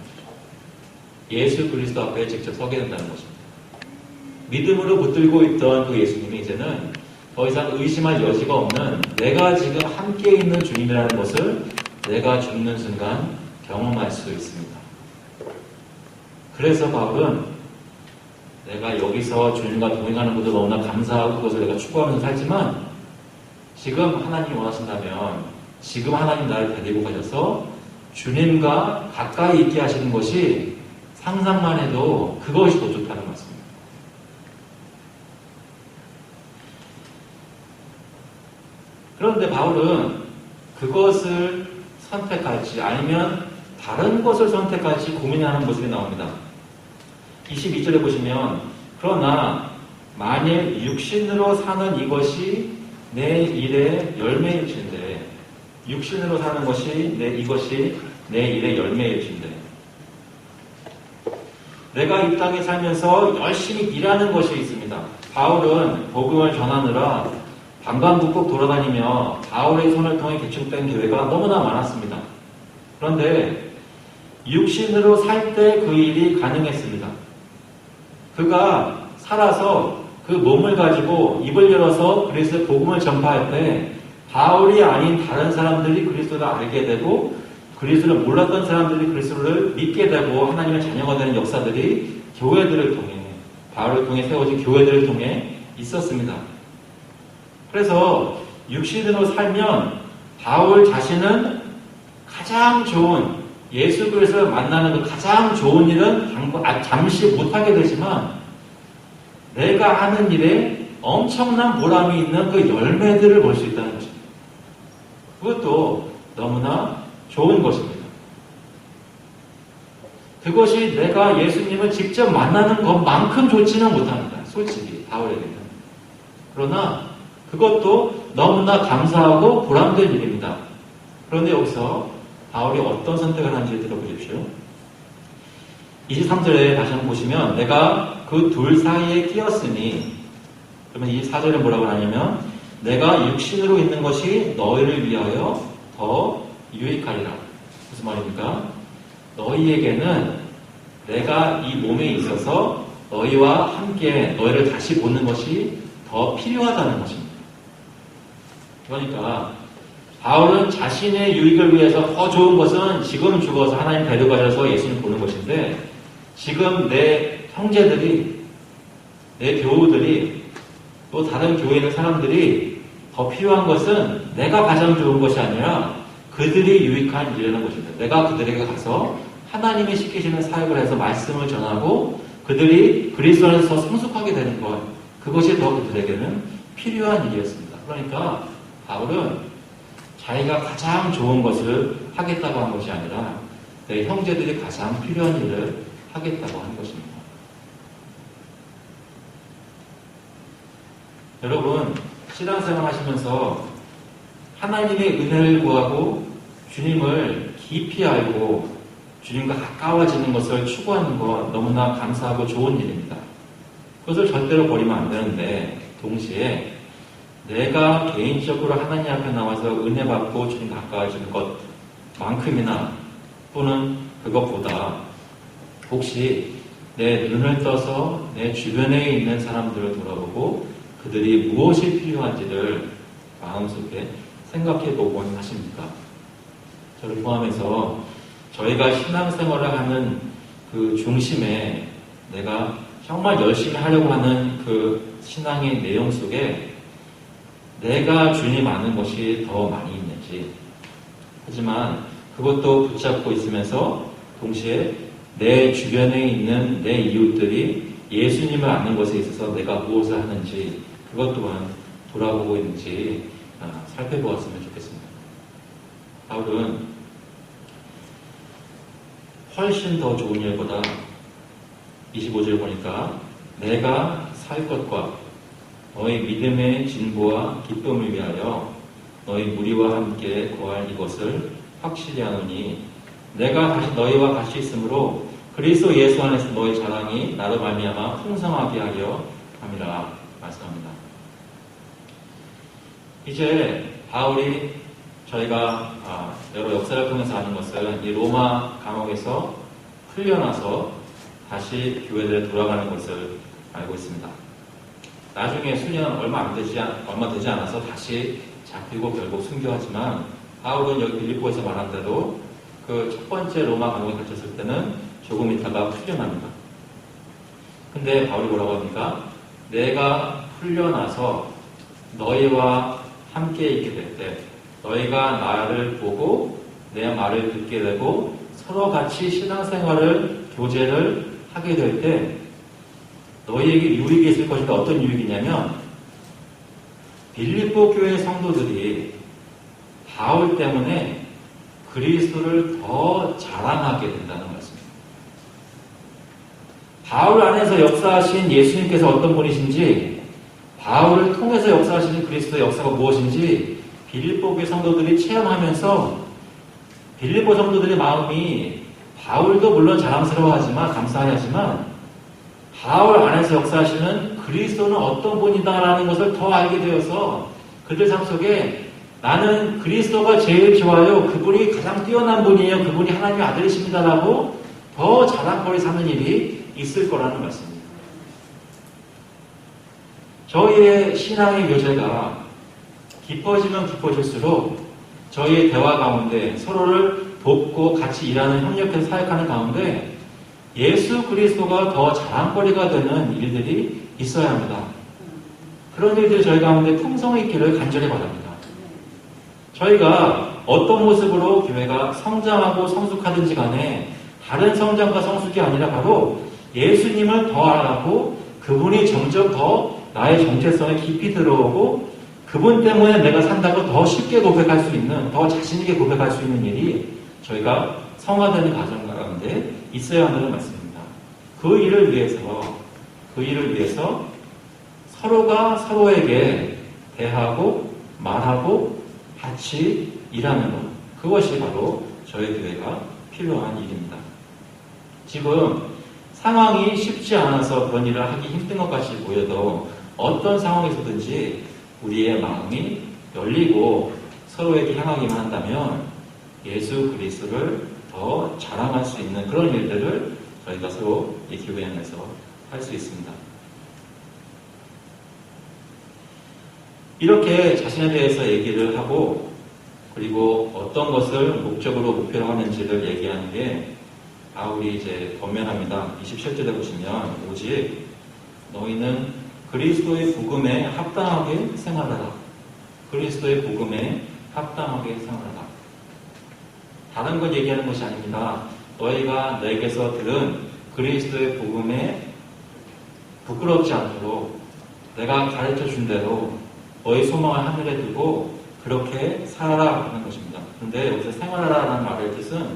예수 그리스도 앞에 직접 서게 된다는 것입니다. 믿음으로 붙들고 있던 그 예수님이 이제는 더 이상 의심할 여지가 없는, 내가 지금 함께 있는 주님이라는 것을 내가 죽는 순간 경험할 수 있습니다. 그래서 바울은 내가 여기서 주님과 동행하는 것도 너무나 감사하고 그것을 내가 추구하면서 살지만 지금 하나님이 원하신다면 지금 하나님 나를 데리고 가셔서 주님과 가까이 있게 하시는 것이 상상만 해도 그것이 더 좋다는 말씀입니다. 그런데 바울은 그것을 선택할지 아니면 다른 것을 선택할지 고민하는 모습이 나옵니다. 22절에 보시면 그러나 만일 육신으로 사는 이것이 내 일의 열매일진데, 육신으로 사는 것이 이것이 내 일의 열매일진데, 내가 이 땅에 살면서 열심히 일하는 것이 있습니다. 바울은 복음을 전하느라 방방곡곡 돌아다니며 바울의 손을 통해 개축된 교회가 너무나 많았습니다. 그런데 육신으로 살 때 그 일이 가능했습니다. 그가 살아서 그 몸을 가지고 입을 열어서 그리스도의 복음을 전파할 때 바울이 아닌 다른 사람들이 그리스도를 알게 되고 그리스도를 몰랐던 사람들이 그리스도를 믿게 되고 하나님의 자녀가 되는 역사들이 교회들을 통해, 바울을 통해 세워진 교회들을 통해 있었습니다. 그래서 육신으로 살면 바울 자신은 가장 좋은, 예수 그리스도를 만나는 그 가장 좋은 일은 잠시 못하게 되지만 내가 하는 일에 엄청난 보람이 있는 그 열매들을 볼 수 있다는 것입니다. 그것도 너무나 좋은 것입니다. 그것이 내가 예수님을 직접 만나는 것만큼 좋지는 못합니다. 솔직히 바울에게는. 그러나 그것도 너무나 감사하고 보람된 일입니다. 그런데 여기서 바울이 어떤 선택을 하는지 들어보십시오. 23절에 다시 한번 보시면 내가 그 둘 사이에 끼었으니, 그러면 24절에 뭐라고 하냐면 내가 육신으로 있는 것이 너희를 위하여 더 유익하리라. 무슨 말입니까? 너희에게는 내가 이 몸에 있어서 너희와 함께 너희를 다시 보는 것이 더 필요하다는 것입니다. 그러니까 바울은 자신의 유익을 위해서 더 좋은 것은 지금 죽어서 하나님 데려가셔서 예수님 보는 것인데, 지금 내 형제들이, 내 교우들이, 또 다른 교회에 있는 사람들이 더 필요한 것은 내가 가장 좋은 것이 아니라 그들이 유익한 일이라는 것입니다. 내가 그들에게 가서 하나님이 시키시는 사역을 해서 말씀을 전하고 그들이 그리스도 안에서 성숙하게 되는 것, 그것이 더 그들에게는 필요한 일이었습니다. 그러니까 바울은 자기가 가장 좋은 것을 하겠다고 한 것이 아니라 내 형제들이 가장 필요한 일을 하겠다고 한 것입니다. 여러분, 신앙생활 하시면서 하나님의 은혜를 구하고 주님을 깊이 알고 주님과 가까워지는 것을 추구하는 것 너무나 감사하고 좋은 일입니다. 그것을 절대로 버리면 안 되는데, 동시에 내가 개인적으로 하나님 앞에 나와서 은혜 받고 주님 가까워지는 것만큼이나 또는 그것보다 혹시 내 눈을 떠서 내 주변에 있는 사람들을 돌아보고 그들이 무엇이 필요한지를 마음속에 생각해 보곤 하십니까? 저를 포함해서 저희가 신앙생활을 하는 그 중심에 내가 정말 열심히 하려고 하는 그 신앙의 내용 속에 내가 주님 아는 것이 더 많이 있는지, 하지만 그것도 붙잡고 있으면서 동시에 내 주변에 있는 내 이웃들이 예수님을 아는 것에 있어서 내가 무엇을 하는지 그것 또한 돌아보고 있는지 살펴보았으면 좋겠습니다. 바울은 훨씬 더 좋은 일보다 25절 보니까 내가 살 것과 너희 믿음의 진보와 기쁨을 위하여 너희 무리와 함께 거할 이것을 확실히 하노니 내가 다시 너희와 같이 있으므로 그리스도 예수 안에서 너희 자랑이 나로 말미암아 풍성하게 하려 함이라 말씀합니다. 이제 바울이 저희가 여러 역사를 통해서 아는 것은 이 로마 감옥에서 풀려나서 다시 교회에 돌아가는 것을 알고 있습니다. 나중에 수년 얼마 되지 않아서 다시 잡히고 결국 순교하지만 바울은 여기 빌립보에서 말한 대로 그 첫 번째 로마 감옥에 갇혔을 때는 조금 있다가 풀려납니다. 근데 바울이 뭐라고 합니까? 내가 풀려나서 너희와 함께 있게 될 때 너희가 나를 보고 내 말을 듣게 되고 서로 같이 신앙생활을 교제를 하게 될 때 너희에게 유익이 있을 것인데 어떤 유익이냐면 빌립보 교회 성도들이 바울 때문에 그리스도를 더 자랑하게 된다는 말씀입니다. 바울 안에서 역사하신 예수님께서 어떤 분이신지 바울을 통해서 역사하시는 그리스도의 역사가 무엇인지 빌립보 교회 성도들이 체험하면서 빌립보 성도들의 마음이 바울도 물론 자랑스러워하지만 감사하지만 바울 안에서 역사하시는 그리스도는 어떤 분이다라는 것을 더 알게 되어서 그들 삶 속에 나는 그리스도가 제일 좋아요. 그분이 가장 뛰어난 분이에요. 그분이 하나님의 아들이십니다라고 더 자랑거리 삼는 일이 있을 거라는 말씀입니다. 저희의 신앙의 묘제가 깊어지면 깊어질수록 저희의 대화 가운데 서로를 돕고 같이 일하는 협력해서 사역하는 가운데 예수 그리스도가 더 자랑거리가 되는 일들이 있어야 합니다. 그런 일들이 저희 가운데 풍성히 있기를 간절히 바랍니다. 저희가 어떤 모습으로 교회가 성장하고 성숙하든지 간에 다른 성장과 성숙이 아니라 바로 예수님을 더 알아가고 그분이 점점 더 나의 정체성에 깊이 들어오고 그분 때문에 내가 산다고 더 쉽게 고백할 수 있는, 더 자신있게 고백할 수 있는 일이 저희가 성화되는 과정 가운데 있어야 한다는 말씀입니다. 그 일을 위해서 서로가 서로에게 대하고 말하고 같이 일하는 것, 그것이 바로 저희 교회가 필요한 일입니다. 지금 상황이 쉽지 않아서 그런 일을 하기 힘든 것 같이 보여도 어떤 상황에서든지 우리의 마음이 열리고 서로에게 향하기만 한다면 예수 그리스도를 더 자랑할 수 있는 그런 일들을 저희가 서로 이 교회 안에서 할 수 있습니다. 이렇게 자신에 대해서 얘기를 하고 그리고 어떤 것을 목표로 하는지를 얘기하는 게 바울이 이제 권면합니다. 27절에 보시면 오직 너희는 그리스도의 복음에 합당하게 생활하라. 그리스도의 복음에 합당하게 생활하라. 다른 걸 얘기하는 것이 아닙니다. 너희가 내게서 들은 그리스도의 복음에 부끄럽지 않도록 내가 가르쳐 준 대로 너희 소망을 하늘에 두고 그렇게 살아라 하는 것입니다. 그런데 여기서 생활하라는 말의 뜻은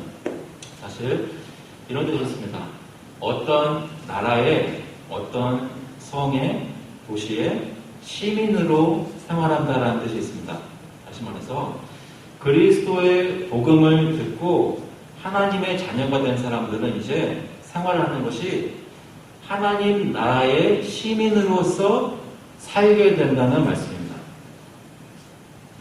사실 이런 뜻이 있습니다. 어떤 나라의 어떤 성의 도시의 시민으로 생활한다라는 뜻이 있습니다. 다시 말해서 그리스도의 복음을 듣고 하나님의 자녀가 된 사람들은 이제 생활하는 것이 하나님 나라의 시민으로서 살게 된다는 말씀입니다.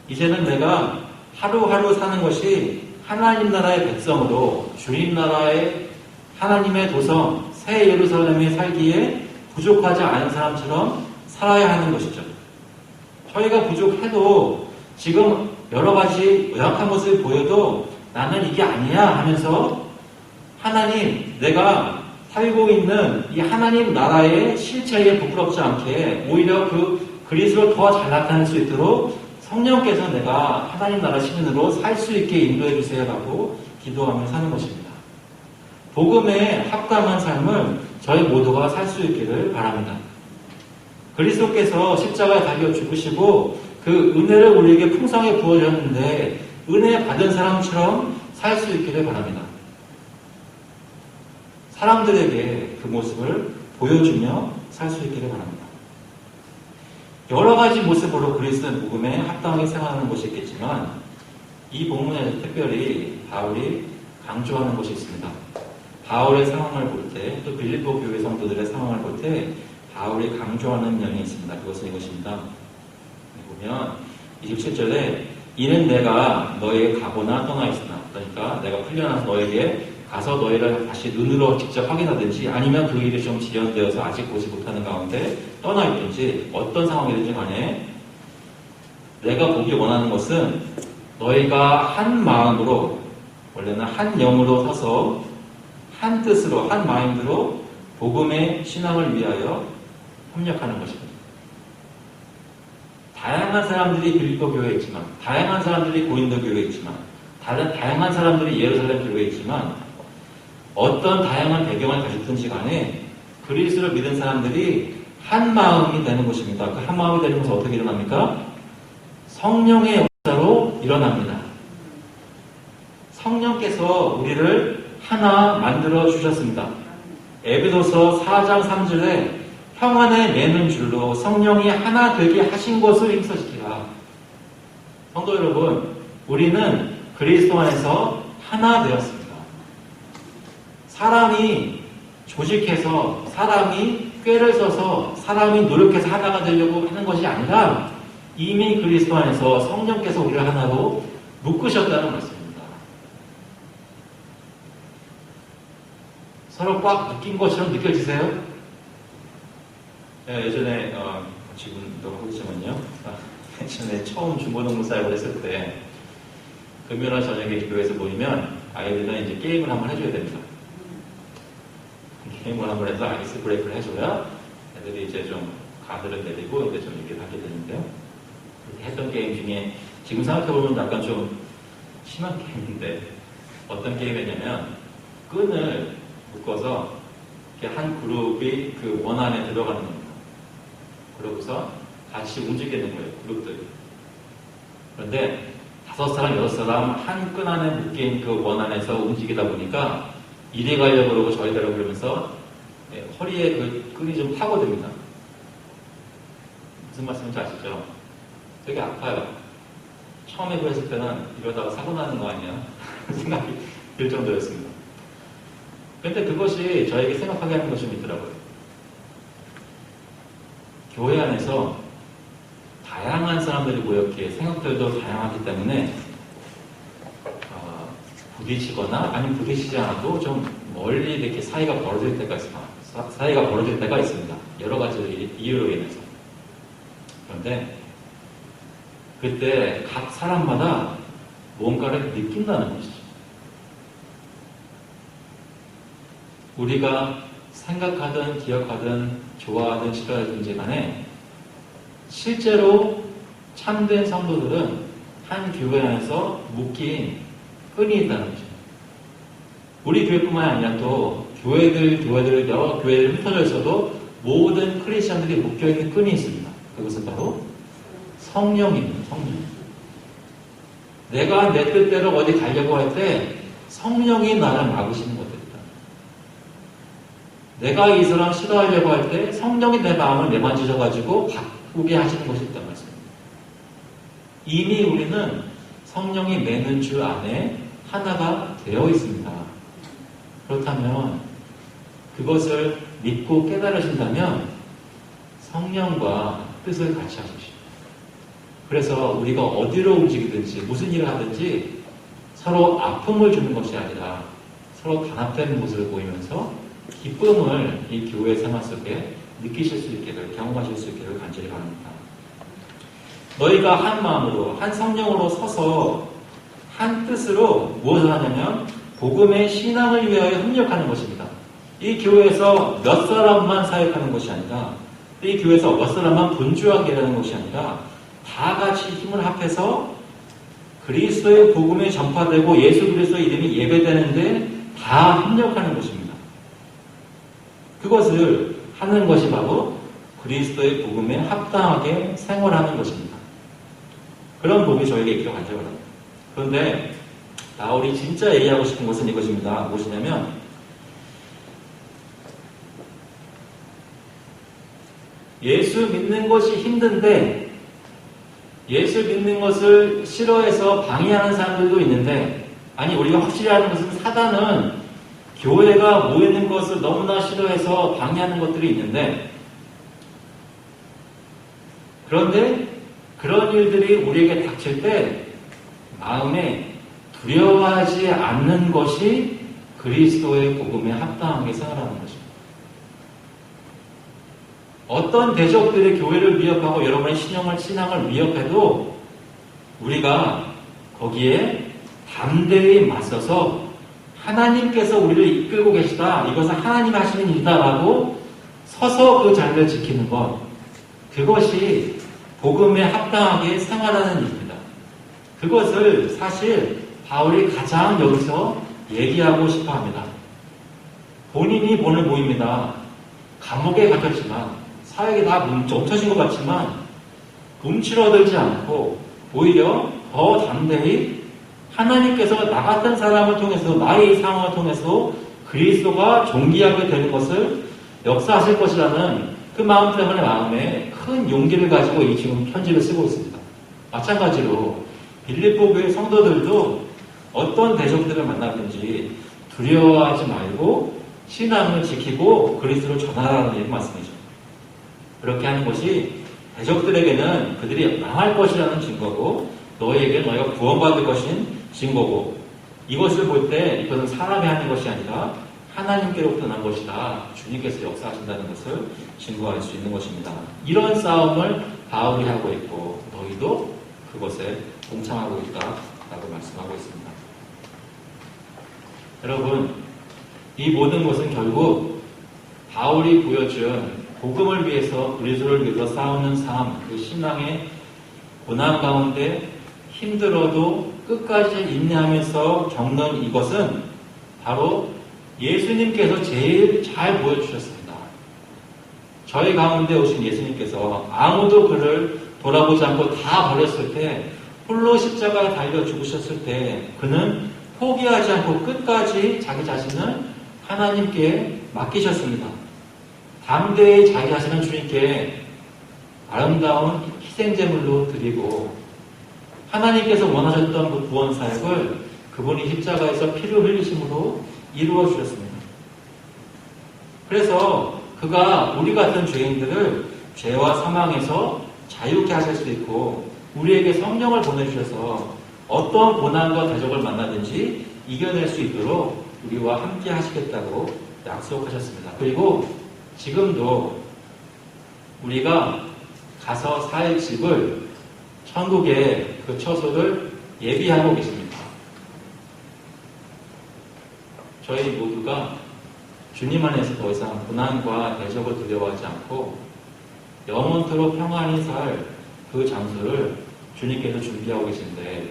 이제는 내가 하루하루 사는 것이 하나님 나라의 백성으로 주님 나라의 하나님의 도성 새 예루살렘에 살기에 부족하지 않은 사람처럼 살아야 하는 것이죠. 저희가 부족해도 지금 여러 가지 연약한 모습을 보여도 나는 이게 아니야 하면서 하나님, 내가 살고 있는 이 하나님 나라의 실체에 부끄럽지 않게 오히려 그 그리스도를 더 잘 나타낼 수 있도록 성령께서 내가 하나님 나라 시민으로 살 수 있게 인도해 주세요라고 기도하며 사는 것입니다. 복음에 합당한 삶을 저희 모두가 살 수 있기를 바랍니다. 그리스도께서 십자가에 달려 죽으시고 그 은혜를 우리에게 풍성하게 부어주셨는데 은혜 받은 사람처럼 살 수 있기를 바랍니다. 사람들에게 그 모습을 보여주며 살 수 있기를 바랍니다. 여러 가지 모습으로 그리스도의 복음에 합당하게 생활하는 것이 있겠지만 이 본문에서 특별히 바울이 강조하는 것이 있습니다. 바울의 상황을 볼 때, 또 빌립보 교회 성도들의 상황을 볼 때 바울이 강조하는 면이 있습니다. 그것은 이것입니다. 보면 27절에 이는 내가 너에게 가거나 떠나 있으나, 그러니까 내가 풀려나서 너에게 가서 너희를 다시 눈으로 직접 확인하든지 아니면 그 일이 좀 지연되어서 아직 보지 못하는 가운데 떠나 있든지 어떤 상황이든지 간에 내가 보기 원하는 것은 너희가 한 마음으로, 원래는 한 영으로 서서 한 뜻으로, 한 마인드로 복음의 신앙을 위하여 협력하는 것입니다. 다양한 사람들이 빌립보 교회에 있지만, 다양한 사람들이 고린도 교회에 있지만, 다양한 사람들이 예루살렘 교회에 있지만, 어떤 다양한 배경을 가졌든지 간에 그리스도를 믿은 사람들이 한 마음이 되는 것입니다. 그 한 마음이 되는 것은 어떻게 일어납니까? 성령의 역사로 일어납니다. 성령께서 우리를 하나 만들어 주셨습니다. 에베소서 4장 3절에 평안에 매는 줄로 성령이 하나 되게 하신 것을 힘써지키라. 성도 여러분, 우리는 그리스도 안에서 하나 되었습니다. 사람이 조직해서, 사람이 꾀를 써서, 사람이 노력해서 하나가 되려고 하는 것이 아니라 이미 그리스도 안에서 성령께서 우리를 하나로 묶으셨다는 말씀입니다. 서로 꽉 묶인 것처럼 느껴지세요? 네, 예전에 지금도 하고 있지만요. 예전에 처음 중고등부 사역을 했을 때 금요일 저녁에 교회에서 모이면 아이들은 이제 게임을 한번 해줘야 됩니다. 게임을 한번 해서 아이스 브레이크를 해줘야 애들이 이제 좀 가드를 내리고 이제 좀 얘기를 하게 되는데요. 했던 게임 중에 지금 생각해보면 약간 좀 심한 게임인데 어떤 게임이냐면 끈을 묶어서 한 그룹이 그 원 안에 들어가는 겁니다. 그러고서 같이 움직이는 거예요, 그룹들이. 그런데 5사람, 6사람 한 끈 안에 묶인 그 원 안에서 움직이다 보니까 이리 가려고 그러고 저리 가려고 그러면서 허리에 그 끈이 좀 파고듭니다. 무슨 말씀인지 아시죠? 되게 아파요. 처음에 그랬을 때는 이러다가 사고 나는 거 아니야? 생각이 들 정도였습니다. 그런데 그것이 저에게 생각하게 하는 것이 좀 있더라고요. 교회 안에서 다양한 사람들이 모였기에 생각들도 다양하기 때문에 부딪히거나 아니면 부딪히지 않아도 좀 멀리 이렇게 사이가 벌어질 때가 있습니다. 여러 가지 이유로 인해서. 그런데 그때 각 사람마다 뭔가를 느낀다는 것이죠. 우리가 생각하든 기억하든 좋아하든 싫어하든지 간에 실제로 참된 성도들은 한 교회 안에서 묶인 끈이 있다는 거죠. 우리 교회뿐만 아니라 또 교회들 여러 교회들 흩어져 있어도 모든 크리스천들이 묶여있는 끈이 있습니다. 그것은 바로 성령입니다. 성령. 내가 내 뜻대로 어디 가려고 할 때 성령이 나를 막으시는 것들이다. 내가 이 사람 싫어하려고 할 때 성령이 내 마음을 내만지셔가지고 바꾸게 하시는 것이 있단 말씀입니다. 이미 우리는 성령이 매는 줄 안에 하나가 되어 있습니다. 그렇다면 그것을 믿고 깨달으신다면 성령과 뜻을 같이 하십시오. 그래서 우리가 어디로 움직이든지 무슨 일을 하든지 서로 아픔을 주는 것이 아니라 서로 단합된 모습을 보이면서 기쁨을 이 교회 생활 속에 느끼실 수 있기를, 경험하실 수 있기를 간절히 바랍니다. 너희가 한 마음으로, 한 성령으로 서서 한 뜻으로 무엇을 하냐면 복음의 신앙을 위하여 협력하는 것입니다. 이 교회에서 몇 사람만 사역하는 것이 아니라, 이 교회에서 몇 사람만 분주하게 일하는 것이 아니라 다 같이 힘을 합해서 그리스도의 복음이 전파되고 예수 그리스도의 이름이 예배되는데 다 협력하는 것입니다. 그것을 하는 것이 바로 그리스도의 복음에 합당하게 생활하는 것입니다. 그런 복이 저에게 있기를 간절합니다. 그런데 바울이 진짜 얘기하고 싶은 것은 이것입니다. 무엇이냐면 예수 믿는 것이 힘든데 예수 믿는 것을 싫어해서 방해하는 사람들도 있는데, 아니 우리가 확실히 아는 것은 사단은 교회가 모이는 것을 너무나 싫어해서 방해하는 것들이 있는데, 그런데 그런 일들이 우리에게 닥칠 때 마음에 두려워하지 않는 것이 그리스도의 복음에 합당하게 생활하는 것입니다. 어떤 대적들이 교회를 위협하고 여러분의 신앙을 위협해도 우리가 거기에 담대히 맞서서 하나님께서 우리를 이끌고 계시다, 이것은 하나님이 하시는 일이다라고 서서 그 자리를 지키는 것, 그것이 복음에 합당하게 생활하는 일입니다. 그것을 사실 바울이 가장 여기서 얘기하고 싶어 합니다. 본인이 보는 모입니다. 감옥에 갇혔지만, 사역이 다 멈춰진 것 같지만 움츠러들지 않고 오히려 더 담대히 하나님께서 나 같은 사람을 통해서, 나의 상황을 통해서 그리스도가 존귀하게 되는 것을 역사하실 것이라는 그 마음 때문에 마음에 큰 용기를 가지고 이 지금 편지를 쓰고 있습니다. 마찬가지로 빌립보 교회 성도들도 어떤 대적들을 만나든지 두려워하지 말고 신앙을 지키고 그리스도를 전하라는 말씀이죠. 그렇게 하는 것이 대적들에게는 그들이 망할 것이라는 증거고, 너희에게 너희가 구원받을 것인 증거고, 이것을 볼 때 이것은 사람이 하는 것이 아니라 하나님께로부터 난 것이다, 주님께서 역사하신다는 것을 증거할 수 있는 것입니다. 이런 싸움을 바울이 하고 있고 너희도 그것에 동참하고 있다라고 말씀하고 있습니다. 여러분, 이 모든 것은 결국 바울이 보여준 복음을 위해서, 그리스도를 위해서 싸우는 삶, 그 신앙의 고난 가운데 힘들어도 끝까지 인내하면서 겪는 이것은 바로 예수님께서 제일 잘 보여주셨습니다. 저희 가운데 오신 예수님께서 아무도 그를 돌아보지 않고 다 버렸을 때, 홀로 십자가에 달려 죽으셨을 때 그는 포기하지 않고 끝까지 자기 자신을 하나님께 맡기셨습니다. 담대히 자기 자신을 주님께 아름다운 희생제물로 드리고, 하나님께서 원하셨던 그 구원 사역을 그분이 십자가에서 피를 흘리심으로 이루어 주셨습니다. 그래서 그가 우리 같은 죄인들을 죄와 사망에서 자유케 하실 수 있고, 우리에게 성령을 보내주셔서 어떤 고난과 대적을 만나든지 이겨낼 수 있도록 우리와 함께 하시겠다고 약속하셨습니다. 그리고 지금도 우리가 가서 살 집을, 천국의 그 처소를 예비하고 계십니다. 저희 모두가 주님 안에서 더 이상 고난과 대적을 두려워하지 않고 영원토록 평안히 살 그 장소를 주님께서 준비하고 계신데,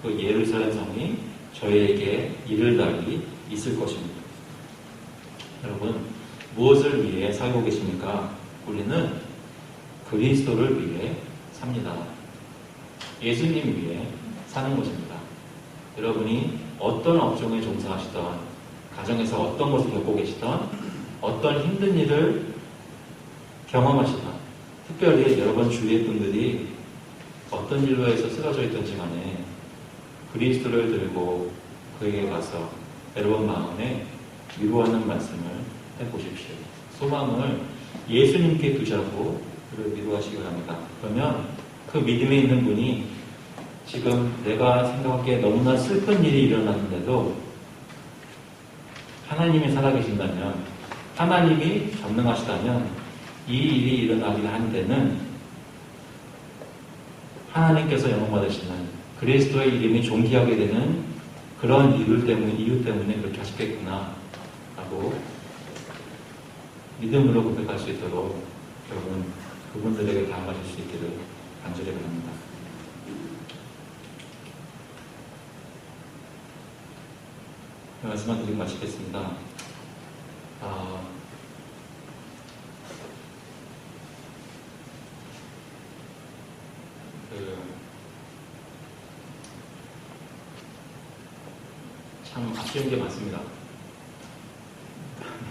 그 예루살렘 성이 저희에게 이를 날이 있을 것입니다. 여러분, 무엇을 위해 살고 계십니까? 우리는 그리스도를 위해 삽니다. 예수님 위해 사는 것입니다. 여러분이 어떤 업종에 종사하시던, 가정에서 어떤 것을 겪고 계시던, 어떤 힘든 일을 경험하시던, 특별히 여러분 주위의 분들이 어떤 일로 해서 쓰러져 있던지 간에 그리스도를 들고 그에게 가서 여러분 마음에 위로하는 말씀을 해보십시오. 소망을 예수님께 두자고 그를 위로하시기 바랍니다. 그러면 그 믿음에 있는 분이 지금 내가 생각하기에 너무나 슬픈 일이 일어났는데도 하나님이 살아계신다면, 하나님이 전능하시다면 이 일이 일어나게 한 데는 하나님께서 영광 받으시는 그리스도의 이름이 존귀하게 되는 그런 이유 때문에 그렇게 하셨겠구나 라고 믿음으로 고백할 수 있도록 여러분 그분들에게 다가가실 수 있기를 간절히 바랍니다. 말씀만 드리고 마치겠습니다. 참 아쉬운 게 많습니다.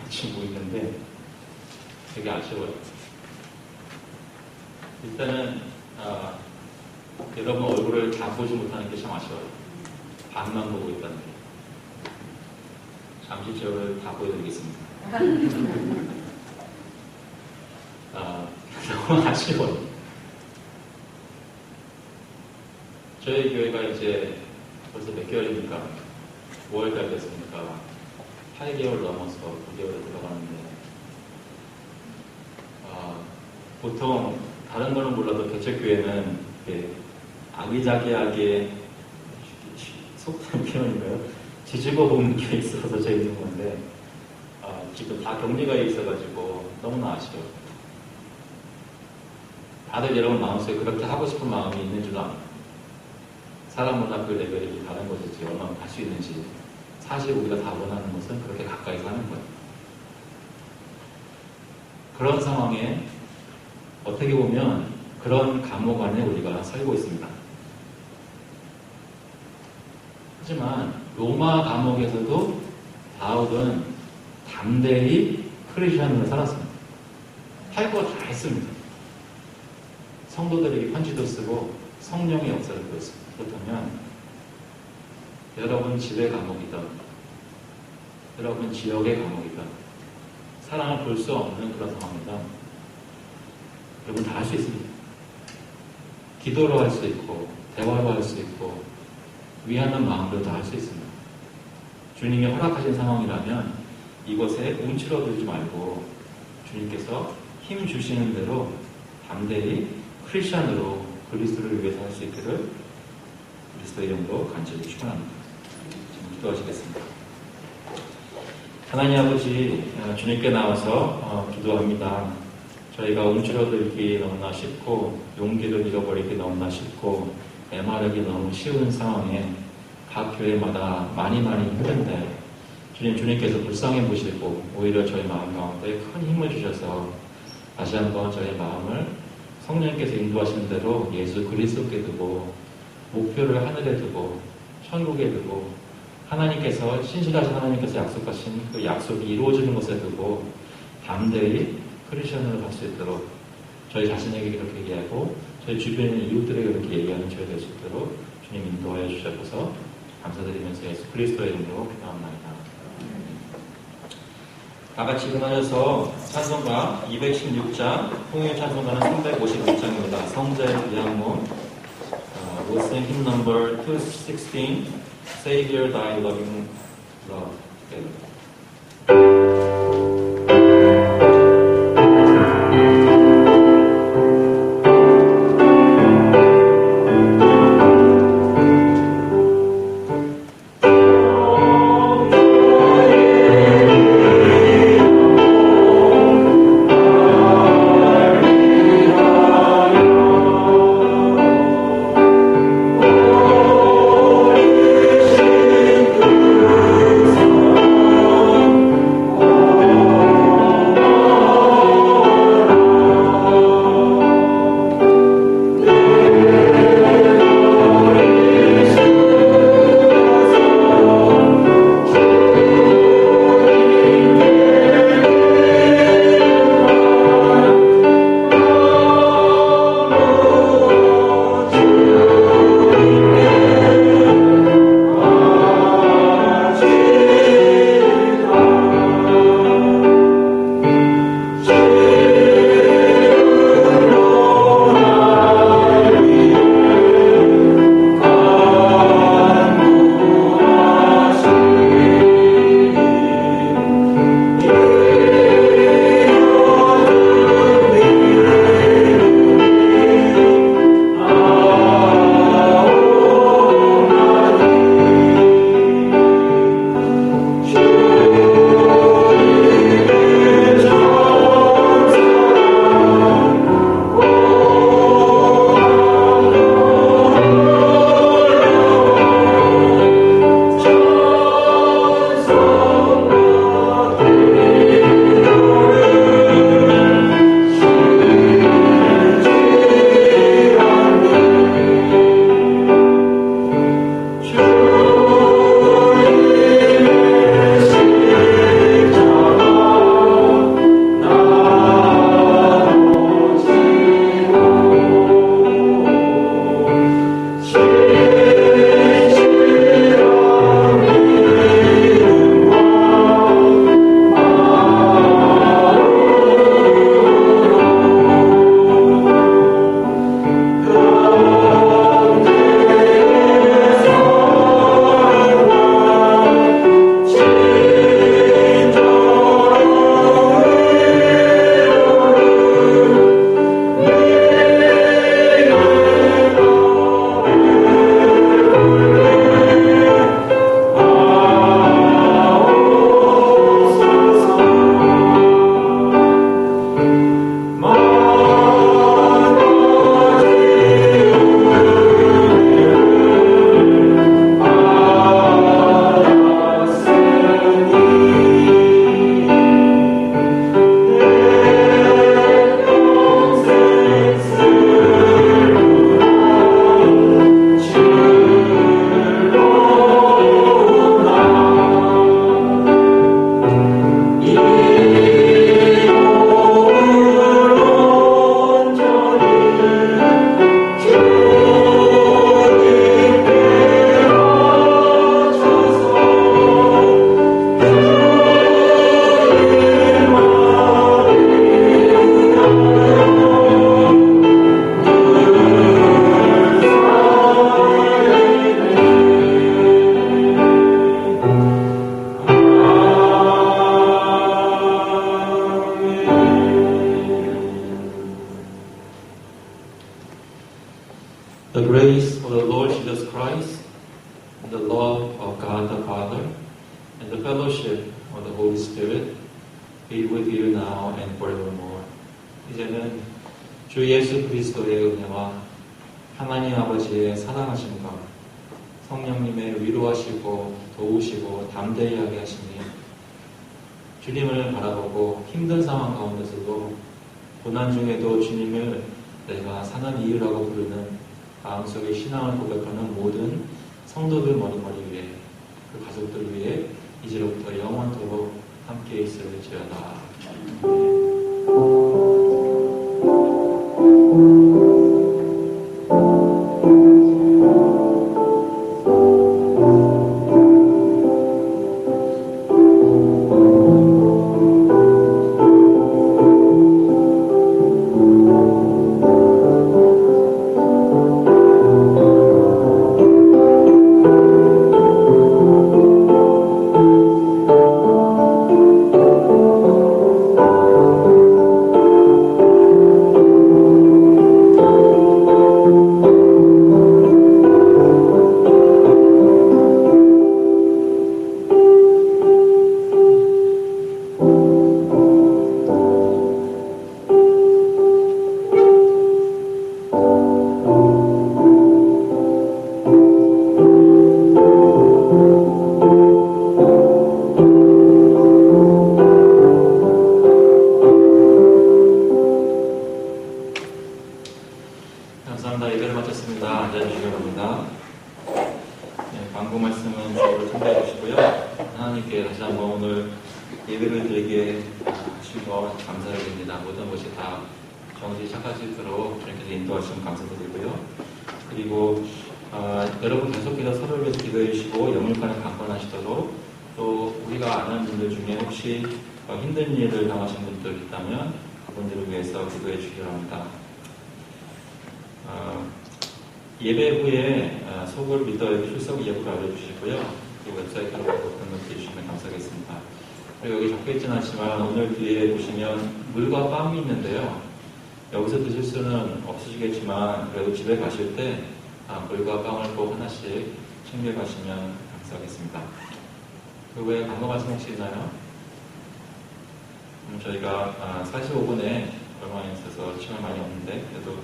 지금 있는데 되게 아쉬워요. 일단은 여러분 얼굴을 다 보지 못하는 게 참 아쉬워요. 반만 보고 있다는 게. 잠시 저를 다 보여드리겠습니다. 너무 아쉬워요. 저희 교회가 이제 벌써 몇 개월입니까? 5월달 됐습니까? 8개월 넘어서 9개월에 들어가는데 보통 다른 거는 몰라도 개척교회는 아기자기하게 속된 표현인가요? 뒤집어 보는 게 있어서 재밌는 건데 지금 다 격리가 있어가지고 너무나 아쉬워요. 다들 여러분 마음속에 그렇게 하고 싶은 마음이 있는 줄도 압니다. 사람마다 그 레벨이 다른 것이지 얼마나 할 수 있는지 사실 우리가 다 원하는 것은 그렇게 가까이 사는 거예요. 그런 상황에 어떻게 보면 그런 감옥 안에 우리가 살고 있습니다. 하지만 로마 감옥에서도 바울은 담대히 크리스천으로 살았습니다. 할 거 다 했습니다. 성도들에게 편지도 쓰고 성령의 역사를 보였습니다. 그렇다면 여러분 집의 감옥이든 여러분 지역의 감옥이든 사랑을 볼 수 없는 그런 상황이든 여러분 다 할 수 있습니다. 기도로 할 수 있고 대화로 할 수 있고 위하는 마음으로 다 할 수 있습니다. 주님이 허락하신 상황이라면 이것에 움츠러들지 말고 주님께서 힘 주시는 대로 담대히 크리스천으로 그리스도를 위해서 할 수 있기를 그리스도의 이름으로 간절히 축원합니다. 지금 기도하시겠습니다. 하나님 아버지, 주님께 나와서 기도합니다. 저희가 움츠러들기 너무나 쉽고 용기를 잃어버리기 너무나 쉽고 메마르기 너무 쉬운 상황에 각 교회마다 많이 힘든데 주님께서 불쌍히 보시고 오히려 저희 마음 가운데 큰 힘을 주셔서 다시 한번 저희 마음을 성령께서 인도하시는 대로 예수 그리스도께 두고 목표를 하늘에 두고 천국에 두고 하나님께서 신실하신 하나님께서 약속하신 그 약속이 이루어지는 것에 두고 담대히 크리스천으로 갈 수 있도록 저희 자신에게 그렇게 얘기하고 저희 주변에 있는 이웃들에게 그렇게 얘기하는 저희 될 수 있도록 주님 인도하여 주셔서 감사드리면서 예수 그리스도의 이름으로 기도합니다. 다 같이 일어나셔서 찬송가 216장, 통일 찬송가는 356장입니다. 성자의 비양문, we'll sing hymn number 216, Savior Thy Loving Love. Oh grace of the Lord Jesus Christ, and the love of God the Father, and the fellowship of the Holy Spirit be with you now and forevermore. 이제는 주 예수 그리스도의 은혜와 하나님 아버지의 사랑하심과 성령님의 위로하시고 도우시고 담대히 하게 하시니 주님을 바라보고 힘든 상황 가운데서도 고난 중에도 주님을 내가 사는 이유라고 부르는 마음속에 신앙을 고백하는 모든 성도들 머리머리 위에 그 가족들 위에 이제로부터 영원토록 함께 있을지어다. 감사합니다. 예배를 마쳤습니다. 앉아주시기 바랍니다. 네, 광고 말씀은 저를 통과해 주시고요. 하나님께 다시 한번 오늘 예배를 드리게 하신 것 감사를 드립니다. 모든 것이 다 정시 착할 수 있도록 주님께서 인도하시면 감사드리고요. 그리고 여러분 계속해서 서로를 위해서 기도해 주시고 영육간에 강건하시도록 또 우리가 아는 분들 중에 혹시 힘든 일을 당하신 분들 있다면 그분들을 위해서 기도해 주시기 바랍니다. 예배 후에 속을 믿어야 출석 예부를 알려주시고요. 그 웹사이트로 등록해 주시면 감사하겠습니다. 그리고 여기 적혀있지는 않지만 오늘 뒤에 보시면 물과 빵이 있는데요. 여기서 드실 수는 없으시겠지만 그래도 집에 가실 때 물과 빵을 꼭 하나씩 챙겨가시면 감사하겠습니다. 그 외에 광고 말씀 혹시 있나요? 저희가 45분에 얼마 있어서 시간 많이 없는데 그래도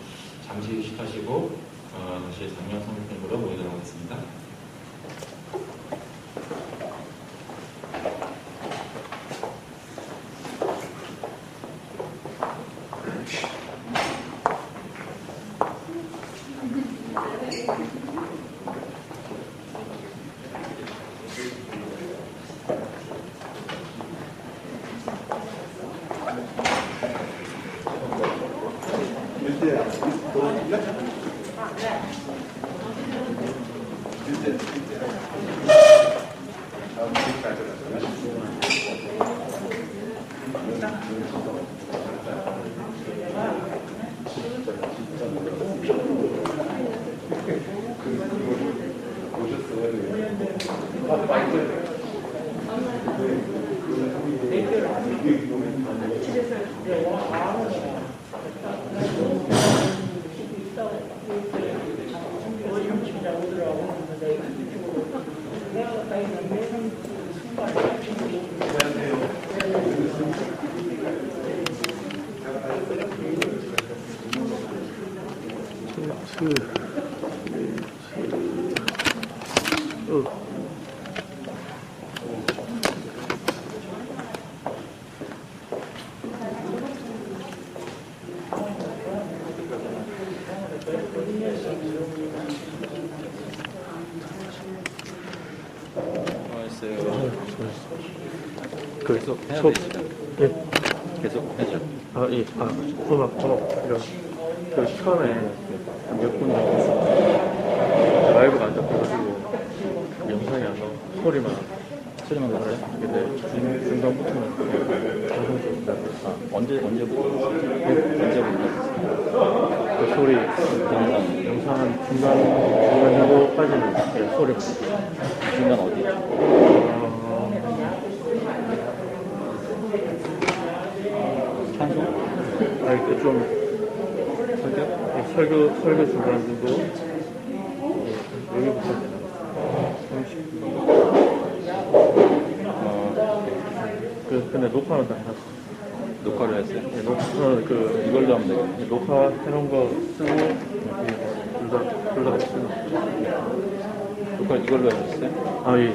잠시 휴식하시고 다시 작년 성경으로 모이도록 하겠습니다. 계속 해야 되죠? 예. 계속 해죠? 예. 음악 이런. 처음에 몇 분이 라이브가 안 잡혀가지고 영상이 안 나오고 소리만 나와요. 근데 중간부터는 방송 좀 언제부터? 그 소리 영상 한 중간 정도까지는 소리 중간 어디? 좀 설교 중간 정도 근데 녹화는 다 해놨어. 녹화를 했어요. 네, 녹화는 이걸로 하면 되겠네. 녹화해놓은 거 쓰고, 둘 다 쓰고. 녹화 이걸로 해주셨어요? 아, 예.